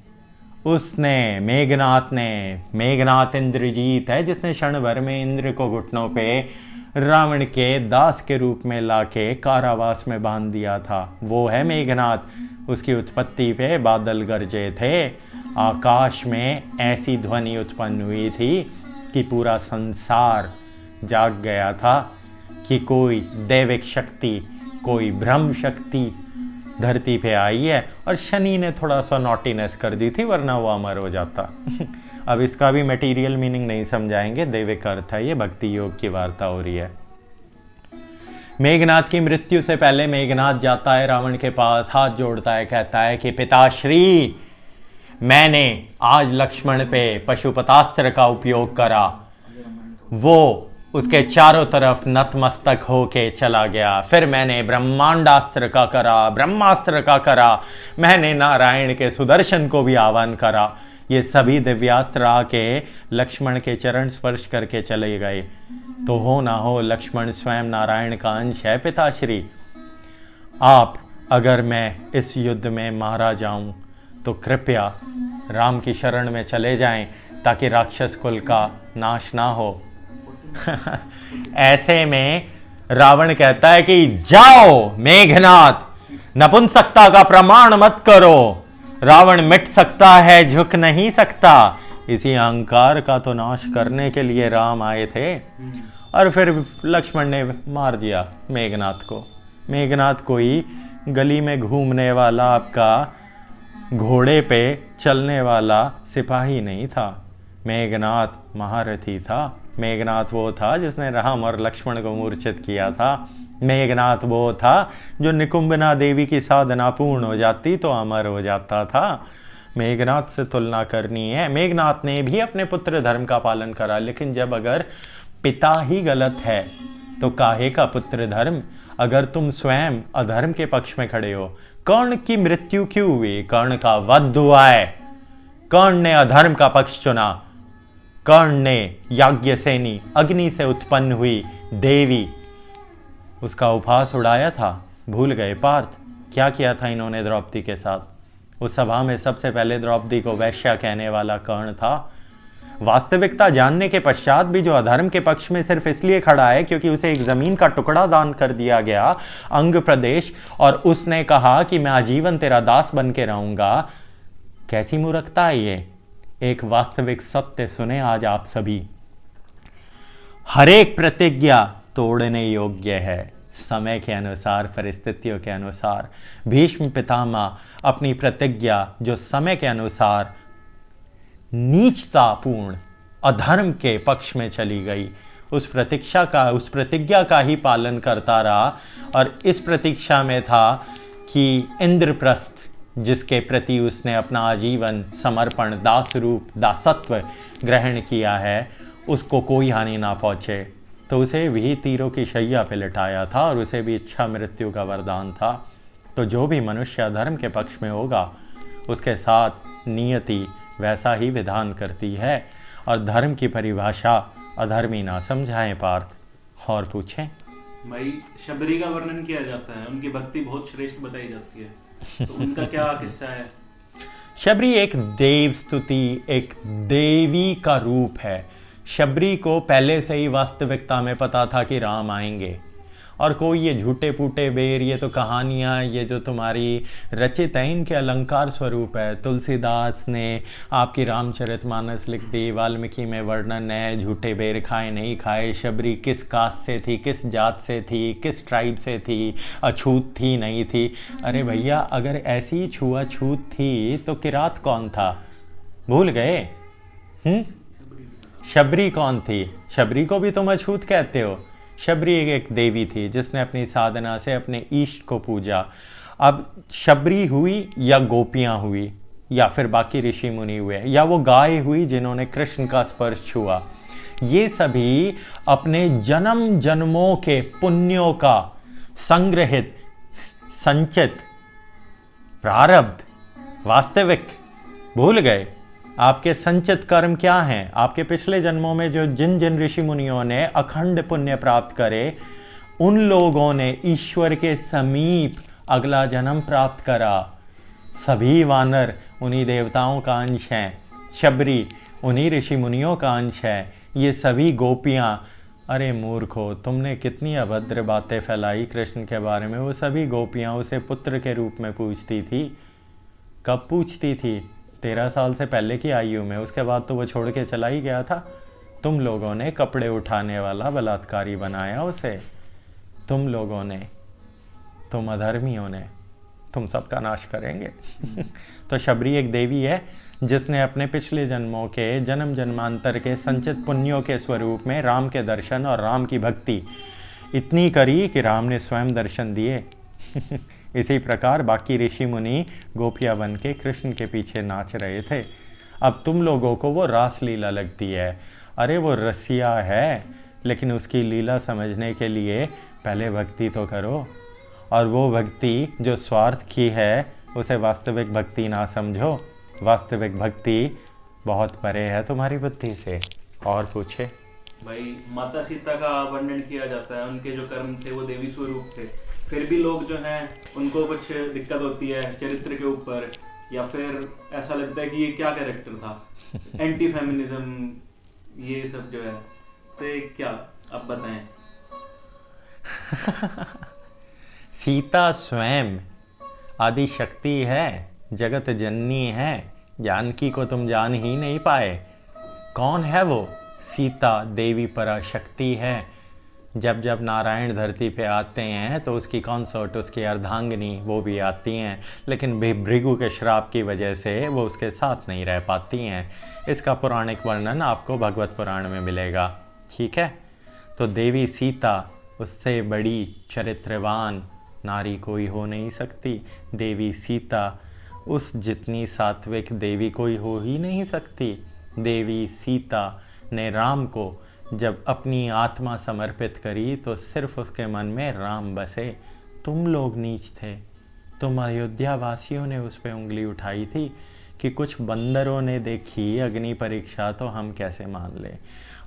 उसने, मेघनाथ इंद्रजीत है जिसने क्षण भर में इंद्र को घुटनों पे रावण के दास के रूप में लाके कारावास में बांध दिया था। वो है मेघनाथ। उसकी उत्पत्ति पे बादल गरजे थे, आकाश में ऐसी ध्वनि उत्पन्न हुई थी कि पूरा संसार जाग गया था कि कोई दैविक शक्ति, कोई ब्रह्म शक्ति धरती पे आई है। और शनि ने थोड़ा सा नॉटीनेस कर दी थी, वरना वो अमर हो जाता। अब इसका भी मटेरियल मीनिंग नहीं समझाएंगे, दैविक अर्थ है, ये भक्ति योग की वार्ता हो रही है। मेघनाथ की मृत्यु से पहले मेघनाथ जाता है रावण के पास, हाथ जोड़ता है, कहता है कि पिताश्री, मैंने आज लक्ष्मण पे पशुपतास्त्र का उपयोग करा, वो उसके चारों तरफ नतमस्तक होके चला गया। फिर मैंने ब्रह्मांडास्त्र का करा, ब्रह्मास्त्र का करा, मैंने नारायण के सुदर्शन को भी आह्वान करा। ये सभी दिव्यास्त्र आके लक्ष्मण के चरण स्पर्श करके चले गए। तो हो ना हो लक्ष्मण स्वयं नारायण का अंश है। पिताश्री, आप अगर मैं इस युद्ध में मारा जाऊं तो कृपया राम की शरण में चले जाएं ताकि राक्षस कुल का नाश ना हो। ऐसे में रावण कहता है कि जाओ मेघनाथ, नपुंसकता का प्रमाण मत करो। रावण मिट सकता है, झुक नहीं सकता। इसी अहंकार का तो नाश करने के लिए राम आए थे। और फिर लक्ष्मण ने मार दिया मेघनाथ को। मेघनाथ कोई गली में घूमने वाला, आपका घोड़े पे चलने वाला सिपाही नहीं था। मेघनाथ महारथी था। मेघनाथ वो था जिसने राम और लक्ष्मण को मूर्छित किया था। मेघनाथ वो था जो निकुंबना देवी की साधना पूर्ण हो जाती तो अमर हो जाता था। मेघनाथ से तुलना करनी है। मेघनाथ ने भी अपने पुत्र धर्म का पालन करा, लेकिन जब अगर पिता ही गलत है तो काहे का पुत्र धर्म? अगर तुम स्वयं अधर्म के पक्ष में खड़े हो, कर्ण की मृत्यु क्यों हुई? कर्ण का वध हुआ है। कर्ण ने अधर्म का पक्ष चुना। कर्ण ने याज्ञसेनी, अग्नि से उत्पन्न हुई देवी, उसका उपहास उड़ाया था। भूल गए पार्थ? क्या किया था इन्होंने द्रौपदी के साथ? उस सभा में सबसे पहले द्रौपदी को वैश्या कहने वाला कर्ण था। वास्तविकता जानने के पश्चात भी जो अधर्म के पक्ष में सिर्फ इसलिए खड़ा है क्योंकि उसे एक जमीन का टुकड़ा दान कर दिया गया, अंग प्रदेश, और उसने कहा कि मैं आजीवन तेरा दास बन के रहूंगा। कैसी मूर्खता है ये? एक वास्तविक सत्य सुने आज आप सभी। हर एक प्रतिज्ञा तोड़ने योग्य है, समय के अनुसार, परिस्थितियों के अनुसार। भीष्म पितामह अपनी प्रतिज्ञा जो समय के अनुसार नीचतापूर्ण अधर्म के पक्ष में चली गई, उस प्रतिज्ञा का ही पालन करता रहा। और इस प्रतीक्षा में था कि इंद्रप्रस्थ, जिसके प्रति उसने अपना आजीवन समर्पण, दास रूप, दासत्व ग्रहण किया है, उसको कोई हानि ना पहुंचे। तो उसे भी तीरों की शैया पे लिटाया था और उसे भी इच्छा मृत्यु का वरदान था। तो जो भी मनुष्य अधर्म के पक्ष में होगा, उसके साथ नियति वैसा ही विधान करती है। और धर्म की परिभाषा अधर्मी ना समझाएं पार्थ। और पूछें भाई, शबरी का वर्णन किया जाता है, उनकी भक्ति बहुत श्रेष्ठ बताई जाती है, तो उनका क्या किस्सा है? शबरी एक देव स्तुति, एक देवी का रूप है। शबरी को पहले से ही वास्तविकता में पता था कि राम आएंगे। और कोई ये झूठे पूटे बेर, ये तो कहानियाँ, ये जो तुम्हारी रचित है, इनके अलंकार स्वरूप है। तुलसीदास ने आपकी रामचरितमानस लिख दी, वाल्मीकि में वर्णन है, झूठे बेर खाए नहीं खाए। शबरी किस कास्ट से थी, किस जात से थी, किस ट्राइब से थी, अछूत थी नहीं थी? अरे भैया, अगर ऐसी छुआछूत थी तो किरात कौन था? भूल गए? शबरी कौन थी? शबरी को भी तुम अछूत कहते हो। शबरी एक देवी थी जिसने अपनी साधना से अपने ईष्ट को पूजा। अब शबरी हुई या गोपियां हुई या फिर बाकी ऋषि मुनि हुए या वो गाय हुई जिन्होंने कृष्ण का स्पर्श छुआ, ये सभी अपने जन्म जन्मों के पुण्यों का संग्रहित, संचित प्रारब्ध, वास्तविक भूल गए? आपके संचित कर्म क्या हैं? आपके पिछले जन्मों में जो जिन जिन ऋषि मुनियों ने अखंड पुण्य प्राप्त करे, उन लोगों ने ईश्वर के समीप अगला जन्म प्राप्त करा। सभी वानर उन्हीं देवताओं का अंश हैं, शबरी उन्हीं ऋषि मुनियों का अंश है, ये सभी गोपियां। अरे मूर्खो, तुमने कितनी अभद्र बातें फैलाई कृष्ण के बारे में। वो सभी गोपियां उसे पुत्र के रूप में पूछती थी। कब पूछती थी? 13 साल से पहले की आयु में। उसके बाद तो वो छोड़ के चला ही गया था। तुम लोगों ने कपड़े उठाने वाला बलात्कारी बनाया उसे। तुम लोगों ने, तुम अधर्मियों ने, तुम सबका नाश करेंगे। तो शबरी एक देवी है जिसने अपने पिछले जन्मों के जन्म जन्मांतर के संचित पुण्यों के स्वरूप में राम के दर्शन और राम की भक्ति इतनी करी कि राम ने स्वयं दर्शन दिए। इसी प्रकार बाकी ऋषि मुनि गोपियां बन के कृष्ण के पीछे नाच रहे थे। अब तुम लोगों को वो रास लीला लगती है। अरे वो रसिया है, लेकिन उसकी लीला समझने के लिए पहले भक्ति तो करो। और वो भक्ति जो स्वार्थ की है, उसे वास्तविक भक्ति ना समझो। वास्तविक भक्ति बहुत परे है तुम्हारी बुद्धि से। और पूछे भाई, माता सीता का वर्णन किया जाता है, उनके जो कर्म थे वो देवी स्वरूप थे, फिर भी लोग जो हैं उनको कुछ दिक्कत होती है चरित्र के ऊपर, या फिर ऐसा लगता है कि ये क्या कैरेक्टर था, एंटी फेमिनिज्म, ये सब जो है। तो ये क्या, अब बताएं। सीता स्वयं आदि शक्ति है, जगत जननी है। जानकी को तुम जान ही नहीं पाए। कौन है वो? सीता देवी पराशक्ति है। जब जब नारायण धरती पे आते हैं तो उसकी कंसोर्ट, उसकी अर्धांगिनी, वो भी आती हैं, लेकिन भृगु के श्राप की वजह से वो उसके साथ नहीं रह पाती हैं। इसका पौराणिक वर्णन आपको भगवत पुराण में मिलेगा। ठीक है, तो देवी सीता, उससे बड़ी चरित्रवान नारी कोई हो नहीं सकती। देवी सीता उस जितनी सात्विक देवी कोई हो ही नहीं सकती। देवी सीता ने राम को जब अपनी आत्मा समर्पित करी तो सिर्फ उसके मन में राम बसे। तुम लोग नीच थे। तुम अयोध्या वासियों ने उस पर उंगली उठाई थी कि कुछ बंदरों ने देखी अग्नि परीक्षा, तो हम कैसे मान लें।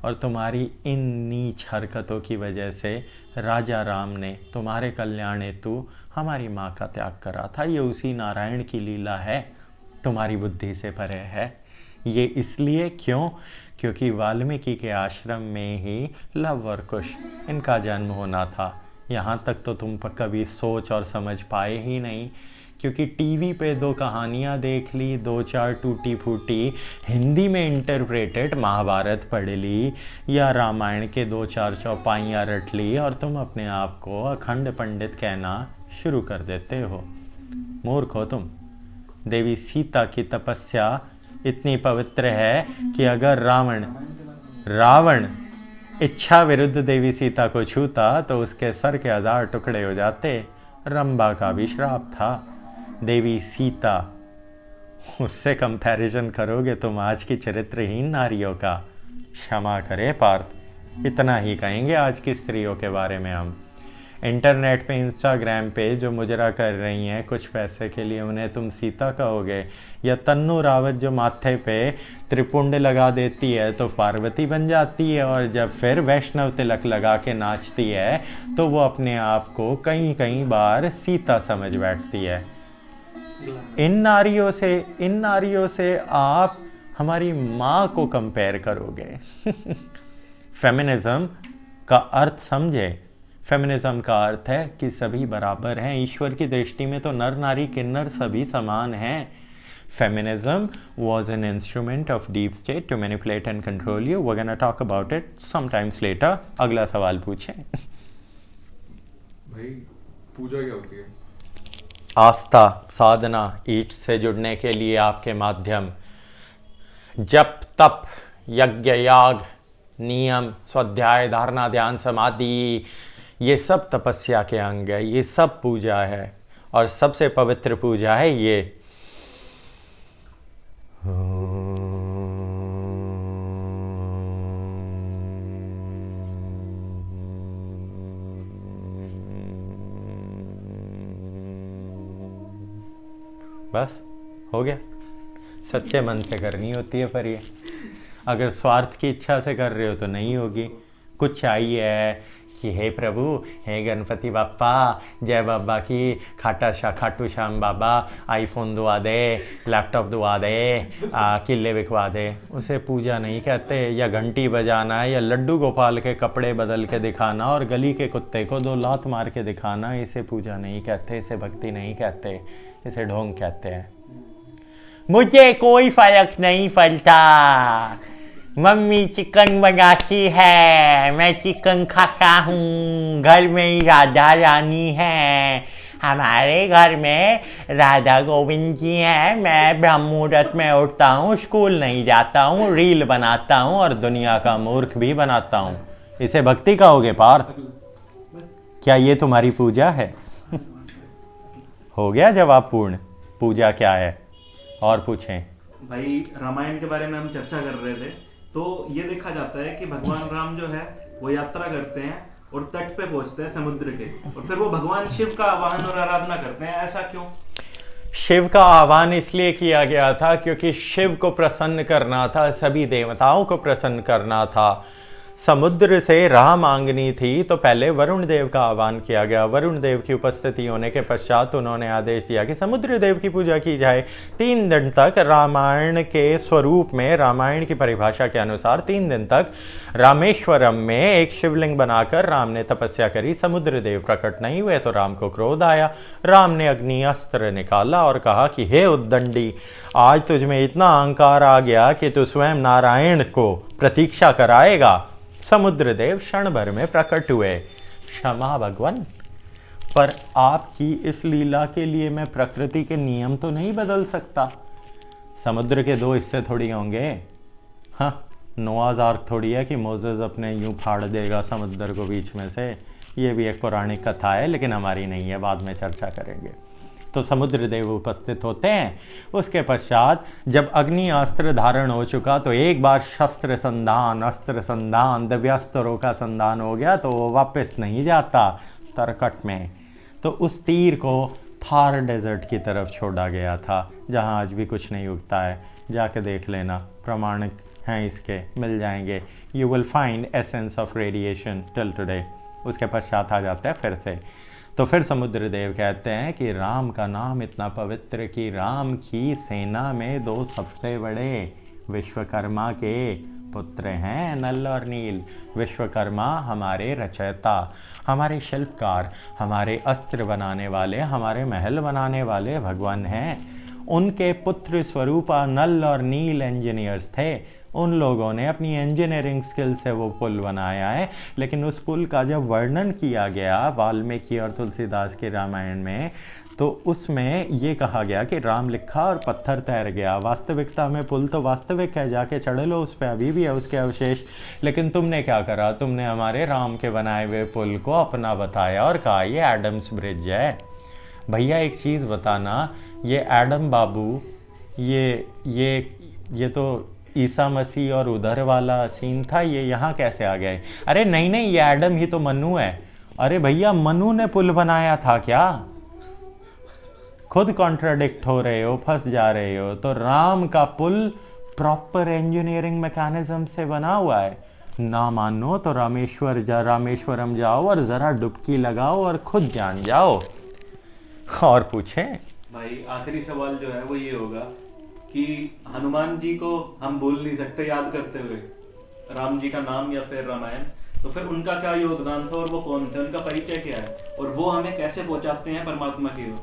और तुम्हारी इन नीच हरकतों की वजह से राजा राम ने तुम्हारे कल्याण हेतु हमारी माँ का त्याग करा था। ये उसी नारायण की लीला है, तुम्हारी बुद्धि से परे है। ये इसलिए क्यों? क्योंकि वाल्मीकि के आश्रम में ही लव और कुश इनका जन्म होना था। यहाँ तक तो तुम कभी सोच और समझ पाए ही नहीं, क्योंकि टीवी पे 2 कहानियाँ देख ली, 2-4 टूटी फूटी हिंदी में इंटरप्रेटेड महाभारत पढ़ ली, या रामायण के 2-4 चौपाइयाँ रट ली, और तुम अपने आप को अखंड पंडित कहना शुरू कर देते हो। मूर्ख हो तुम। देवी सीता की तपस्या इतनी पवित्र है कि अगर रावण इच्छा विरुद्ध देवी सीता को छूता तो उसके सर के 1000 टुकड़े हो जाते। रंभा का भी श्राप था। देवी सीता, उससे कंपैरिजन करोगे तुम आज की चरित्रहीन नारियों का। क्षमा करे पार्थ, इतना ही कहेंगे आज की स्त्रियों के बारे में हम। इंटरनेट पे, इंस्टाग्राम पे जो मुजरा कर रही हैं कुछ पैसे के लिए, उन्हें तुम सीता कहोगे? या तन्नू रावत जो माथे पे त्रिपुंड लगा देती है तो पार्वती बन जाती है, और जब फिर वैष्णव तिलक लगा के नाचती है तो वो अपने आप को कई कई बार सीता समझ बैठती है। इन नारियों से आप हमारी माँ को कंपेयर करोगे। फेमिनिज्म का अर्थ समझे। फेमिनिज्म का अर्थ है कि सभी बराबर हैं। ईश्वर की दृष्टि में तो नर नारी किन्नर सभी समान हैं। Feminism was an instrument of deep state to manipulate and control you. We're gonna talk about it sometimes later. अगला सवाल पूछें। भाई, पूजा क्या होती है? आस्था, साधना, ईट से जुड़ने के लिए आपके माध्यम। जप, तप, यज्ञ, याग, नियम, स्वाध्याय, धारणा, ध्यान, समाधि, ये सब तपस्या के अंग है। ये सब पूजा है, और सबसे पवित्र पूजा है ये। बस हो गया। सच्चे मन से करनी होती है, पर ये अगर स्वार्थ की इच्छा से कर रहे हो तो नहीं होगी। कुछ चाहिए कि हे प्रभु, हे गणपति बापा, जय बाबा की, खाटू श्याम बाबा आईफोन दुआ दे, लैपटॉप दुआ दे, किले बिकवा दे, उसे पूजा नहीं कहते। या घंटी बजाना या लड्डू गोपाल के कपड़े बदल के दिखाना और गली के कुत्ते को 2 लात मार के दिखाना, इसे पूजा नहीं कहते, इसे भक्ति नहीं कहते, इसे ढोंग कहते हैं। मुझे कोई फर्क नहीं पड़ता, मम्मी चिकन बनाती है, मैं चिकन खाता हूँ, घर में ही राधा रानी है, हमारे घर में राधा गोविंद जी हैं, मैं ब्रह्म मुहूर्त में उठता हूँ, स्कूल नहीं जाता हूँ, रील बनाता हूँ और दुनिया का मूर्ख भी बनाता हूँ। इसे भक्ति कहोगे पार्थ? क्या ये तुम्हारी पूजा है? हो गया जवाब पूर्ण। पूजा क्या है? और पूछें। भाई रामायण के बारे में हम चर्चा कर रहे थे, तो ये देखा जाता है कि भगवान राम जो है वो यात्रा करते हैं और तट पे पहुंचते हैं समुद्र के, और फिर वो भगवान शिव का आवाहन और आराधना करते हैं। ऐसा क्यों? शिव का आह्वान इसलिए किया गया था क्योंकि शिव को प्रसन्न करना था, सभी देवताओं को प्रसन्न करना था। समुद्र से राह मांगनी थी तो पहले वरुण देव का आह्वान किया गया। वरुण देव की उपस्थिति होने के पश्चात उन्होंने आदेश दिया कि समुद्र देव की पूजा की जाए। 3 दिन तक रामायण के स्वरूप में, रामायण की परिभाषा के अनुसार 3 दिन तक रामेश्वरम में एक शिवलिंग बनाकर राम ने तपस्या करी। समुद्र देव प्रकट नहीं हुए तो राम को क्रोध आया। राम ने अग्नि अस्त्र निकाला और कहा कि हे उद्दंडी, आज तुझमें इतना अहंकार आ गया कि तू स्वयं नारायण को प्रतीक्षा कराएगा। समुद्र देव क्षण भर में प्रकट हुए। क्षमा भगवान, पर आपकी इस लीला के लिए मैं प्रकृति के नियम तो नहीं बदल सकता। समुद्र के 2 हिस्से थोड़ी होंगे। हाँ, नोआज आर्क थोड़ी है कि मोसेस अपने यूं फाड़ देगा समुद्र को बीच में से। ये भी एक पौराणिक कथा है, लेकिन हमारी नहीं है, बाद में चर्चा करेंगे। तो समुद्र देव उपस्थित होते हैं। उसके पश्चात जब अग्नि अस्त्र धारण हो चुका तो एक बार शस्त्र संधान, अस्त्र संधान, दिव्यास्त्रों का संधान हो गया तो वो वापस नहीं जाता तरकट में। तो उस तीर को थार डेजर्ट की तरफ छोड़ा गया था, जहाँ आज भी कुछ नहीं उगता है। जाके देख लेना, प्रमाणिक हैं इसके, मिल जाएंगे। You will find essence of radiation till today. उसके पश्चात आ जाता है फिर से। तो फिर समुद्र देव कहते हैं कि राम का नाम इतना पवित्र कि राम की सेना में 2 सबसे बड़े विश्वकर्मा के पुत्र हैं, नल और नील। विश्वकर्मा हमारे रचयिता, हमारे शिल्पकार, हमारे अस्त्र बनाने वाले, हमारे महल बनाने वाले भगवान हैं। उनके पुत्र स्वरूपा नल और नील इंजीनियर्स थे। उन लोगों ने अपनी इंजीनियरिंग स्किल से वो पुल बनाया है। लेकिन उस पुल का जब वर्णन किया गया वाल्मीकि और तुलसीदास के रामायण में, तो उसमें ये कहा गया कि राम लिखा और पत्थर तैर गया। वास्तविकता में पुल तो वास्तविक है, जाके चढ़ लो उस पर, अभी भी है उसके अवशेष। लेकिन तुमने क्या करा? तुमने हमारे राम के बनाए हुए पुल को अपना बताया और कहा ये एडम्स ब्रिज है। भैया एक चीज़ बताना, ये एडम बाबू, ये तो ईसा मसीह और उधर वाला सीन था, ये यहाँ कैसे आ गए? अरे नहीं नहीं, ये एडम ही तो मनु है। अरे भैया, मनु ने पुल बनाया था क्या? खुद कॉन्ट्राडिक्ट हो रहे हो, फंस जा रहे हो। तो राम का पुल प्रॉपर इंजीनियरिंग मैकेनिज्म से बना हुआ है। ना मानो तो रामेश्वरम जाओ और जरा डुबकी लगाओ और खुद जान जाओ। और पूछें भाई, आखिरी सवाल जो है वो ये होगा कि हनुमान जी को हम भूल नहीं सकते याद करते हुए राम जी का नाम या फिर रामायण, तो फिर उनका क्या योगदान था और वो कौन थे, उनका परिचय क्या है और वो हमें कैसे पहुंचाते हैं परमात्मा की ओर?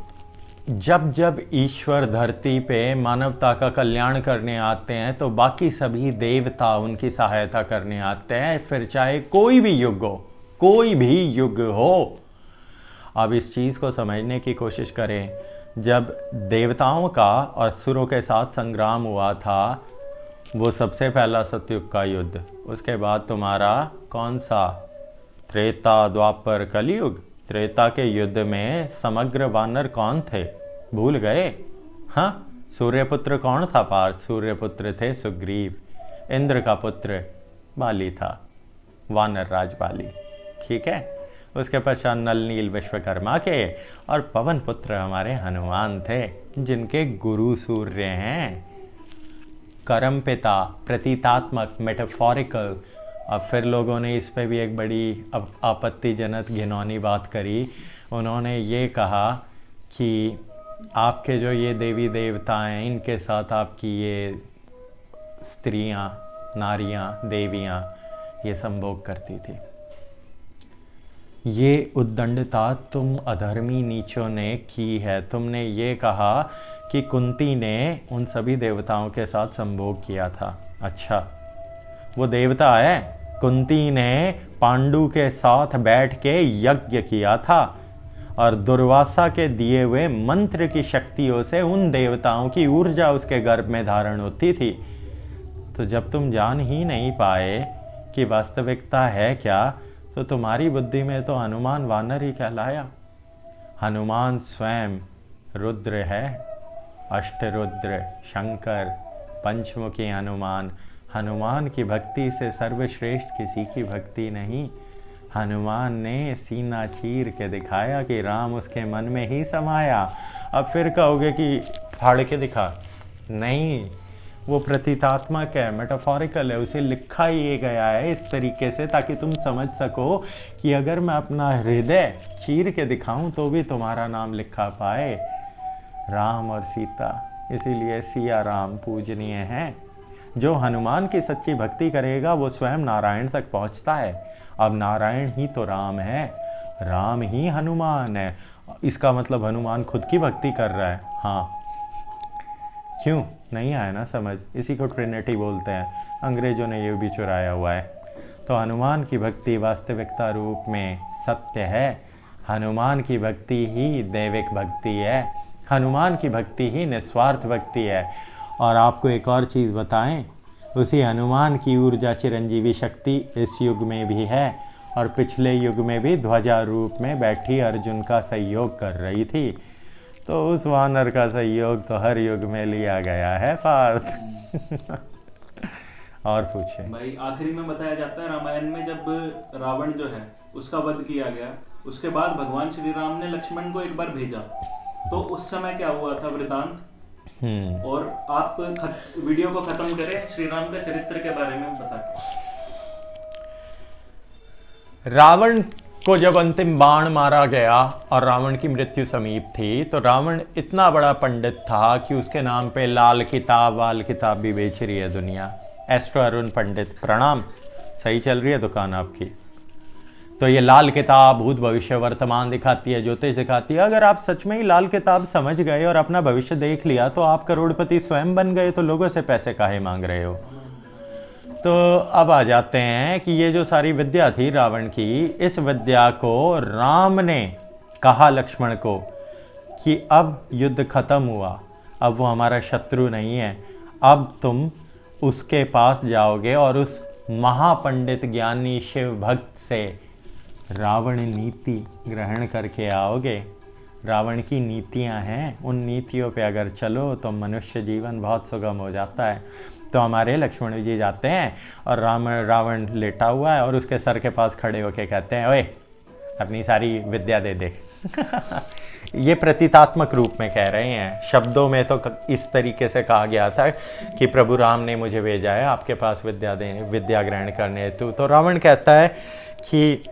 जब जब ईश्वर धरती पे मानवता का कल्याण करने आते हैं तो बाकी सभी देवता उनकी सहायता करने आते हैं, फिर चाहे कोई भी युग हो, कोई भी युग हो। अब इस चीज़ को समझने की कोशिश करें। जब देवताओं का और असुरों के साथ संग्राम हुआ था, वो सबसे पहला सतयुग का युद्ध। उसके बाद तुम्हारा कौन सा? त्रेता, द्वापर, कलयुग। त्रेता के युद्ध में समग्र वानर कौन थे? भूल गए? हाँ, सूर्यपुत्र कौन था पार्थ? सूर्यपुत्र थे सुग्रीव। इंद्र का पुत्र बाली था, वानर राज बाली। ठीक है। उसके पश्चात नल नील विश्वकर्मा के, और पवन पुत्र हमारे हनुमान थे, जिनके गुरु सूर्य हैं। कर्म पिता, प्रतीकात्मक, मेटाफोरिकल। अब फिर लोगों ने इस पे भी एक बड़ी आपत्तिजनक घिनौनी बात करी। उन्होंने ये कहा कि आपके जो ये देवी देवता हैं, इनके साथ आपकी ये स्त्रियां, नारियां, देवियां ये संभोग करती थी। ये उद्दंडता तुम अधर्मी नीचों ने की है। तुमने ये कहा कि कुंती ने उन सभी देवताओं के साथ संभोग किया था। अच्छा, वो देवता है। कुंती ने पांडु के साथ बैठ के यज्ञ किया था और दुर्वासा के दिए हुए मंत्र की शक्तियों से उन देवताओं की ऊर्जा उसके गर्भ में धारण होती थी। तो जब तुम जान ही नहीं पाए कि वास्तविकता है क्या, तो तुम्हारी बुद्धि में तो हनुमान वानर ही कहलाया। हनुमान स्वयं रुद्र है, अष्टरुद्र, शंकर, पंचमुखी हनुमान। हनुमान की भक्ति से सर्वश्रेष्ठ किसी की भक्ति नहीं। हनुमान ने सीना चीर के दिखाया कि राम उसके मन में ही समाया। अब फिर कहोगे कि फाड़ के दिखा, नहीं, वो प्रतीकात्मक है, मेटाफोरिकल है, उसे लिखा ही गया है इस तरीके से ताकि तुम समझ सको कि अगर मैं अपना हृदय चीर के दिखाऊं तो भी तुम्हारा नाम लिखा पाए, राम और सीता। इसीलिए सिया राम पूजनीय हैं। जो हनुमान की सच्ची भक्ति करेगा वो स्वयं नारायण तक पहुंचता है। अब नारायण ही तो राम है, राम ही हनुमान है। इसका मतलब हनुमान खुद की भक्ति कर रहा है। हाँ, क्यों नहीं आया ना समझ? इसी को ट्रिनिटी बोलते हैं। अंग्रेजों ने ये भी चुराया हुआ है। तो हनुमान की भक्ति वास्तविकता रूप में सत्य है। हनुमान की भक्ति ही दैविक भक्ति है। हनुमान की भक्ति ही निस्वार्थ भक्ति है। और आपको एक और चीज़ बताएं, उसी हनुमान की ऊर्जा चिरंजीवी शक्ति इस युग में भी है और पिछले युग में भी ध्वजा रूप में बैठी अर्जुन का सहयोग कर रही थी। तो उस वानर का सहयोग तो हर युग में लिया गया है पार्थ। और पूछे भाई, आखिरी में बताया जाता है रामायण में जब रावण जो है उसका वध किया गया, उसके बाद भगवान श्री राम ने लक्ष्मण को एक बार भेजा, तो उस समय क्या हुआ था वृतांत? और आप वीडियो को खत्म करें श्री राम के चरित्र के बारे में बता के। रावण को जब अंतिम बाण मारा गया और रावण की मृत्यु समीप थी, तो रावण इतना बड़ा पंडित था कि उसके नाम पे लाल किताब वाल किताब भी बेच रही है दुनिया। एस्ट्रो अरुण पंडित, प्रणाम। सही चल रही है दुकान आपकी? तो ये लाल किताब भूत भविष्य वर्तमान दिखाती है, ज्योतिष दिखाती है। अगर आप सच में ही लाल किताब समझ गए और अपना भविष्य देख लिया तो आप करोड़पति स्वयं बन गए, तो लोगों से पैसे काहे मांग रहे हो? तो अब आ जाते हैं कि ये जो सारी विद्या थी रावण की, इस विद्या को राम ने कहा लक्ष्मण को कि अब युद्ध खत्म हुआ, अब वो हमारा शत्रु नहीं है, अब तुम उसके पास जाओगे और उस महापंडित ज्ञानी शिव भक्त से रावण नीति ग्रहण करके आओगे। रावण की नीतियां हैं, उन नीतियों पे अगर चलो तो मनुष्य जीवन बहुत सुगम हो जाता है। तो हमारे लक्ष्मण जी जाते हैं और रावण लेटा हुआ है और उसके सर के पास खड़े होके कहते हैं, ओए अपनी सारी विद्या दे दे। ये प्रतीकात्मक रूप में कह रहे हैं, शब्दों में तो इस तरीके से कहा गया था कि प्रभु राम ने मुझे भेजा है आपके पास विद्या ग्रहण करने हेतु। तो रावण कहता है कि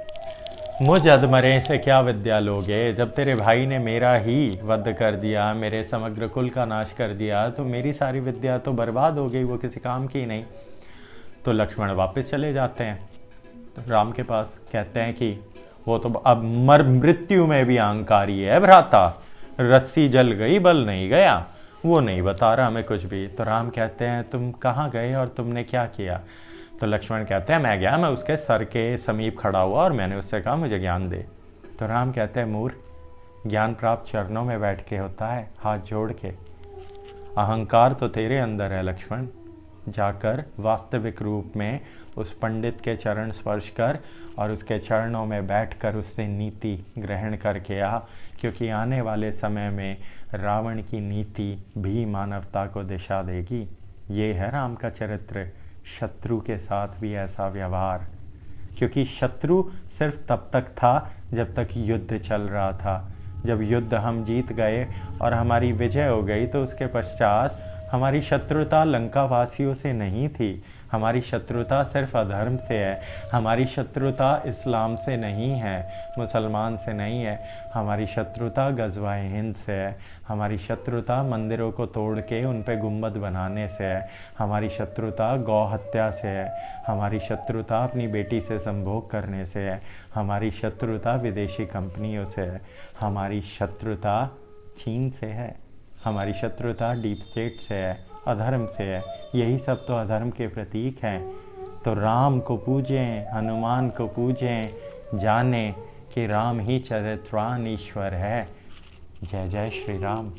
मुझ अधमरे से क्या विद्या लोगे? जब तेरे भाई ने मेरा ही वध कर दिया, मेरे समग्र कुल का नाश कर दिया, तो मेरी सारी विद्या तो बर्बाद हो गई, वो किसी काम की नहीं। तो लक्ष्मण वापस चले जाते हैं तो राम के पास, कहते हैं कि वो तो अब मृत्यु में भी अहंकारी है भ्राता, रस्सी जल गई बल नहीं गया, वो नहीं बता रहा हमें कुछ भी। तो राम कहते हैं तुम कहाँ गए और तुमने क्या किया? तो लक्ष्मण कहते हैं मैं गया, मैं उसके सर के समीप खड़ा हुआ और मैंने उससे कहा मुझे ज्ञान दे। तो राम कहते हैं मूर्ख, ज्ञान प्राप्त चरणों में बैठ के होता है, हाथ जोड़ के। अहंकार तो तेरे अंदर है लक्ष्मण, जाकर वास्तविक रूप में उस पंडित के चरण स्पर्श कर और उसके चरणों में बैठकर उससे नीति ग्रहण करके आ, क्योंकि आने वाले समय में रावण की नीति भी मानवता को दिशा देगी। ये है राम का चरित्र। शत्रु के साथ भी ऐसा व्यवहार, क्योंकि शत्रु सिर्फ तब तक था जब तक युद्ध चल रहा था। जब युद्ध हम जीत गए और हमारी विजय हो गई तो उसके पश्चात हमारी शत्रुता लंका वासियों से नहीं थी, हमारी शत्रुता सिर्फ अधर्म से है। हमारी शत्रुता इस्लाम से नहीं है, मुसलमान से नहीं है। हमारी शत्रुता गज़वाए हिंद से है। हमारी शत्रुता मंदिरों को तोड़ के उन पे गुंबद बनाने से है। हमारी शत्रुता गौ हत्या से है। हमारी शत्रुता अपनी बेटी से संभोग करने से है। हमारी शत्रुता विदेशी कंपनियों से है। हमारी शत्रुता चीन से है। हमारी शत्रुता डीप स्टेट से है, अधर्म से है। यही सब तो अधर्म के प्रतीक हैं। तो राम को पूजें, हनुमान को पूजें, जाने कि राम ही चरित्रवान ईश्वर है। जय जय श्री राम।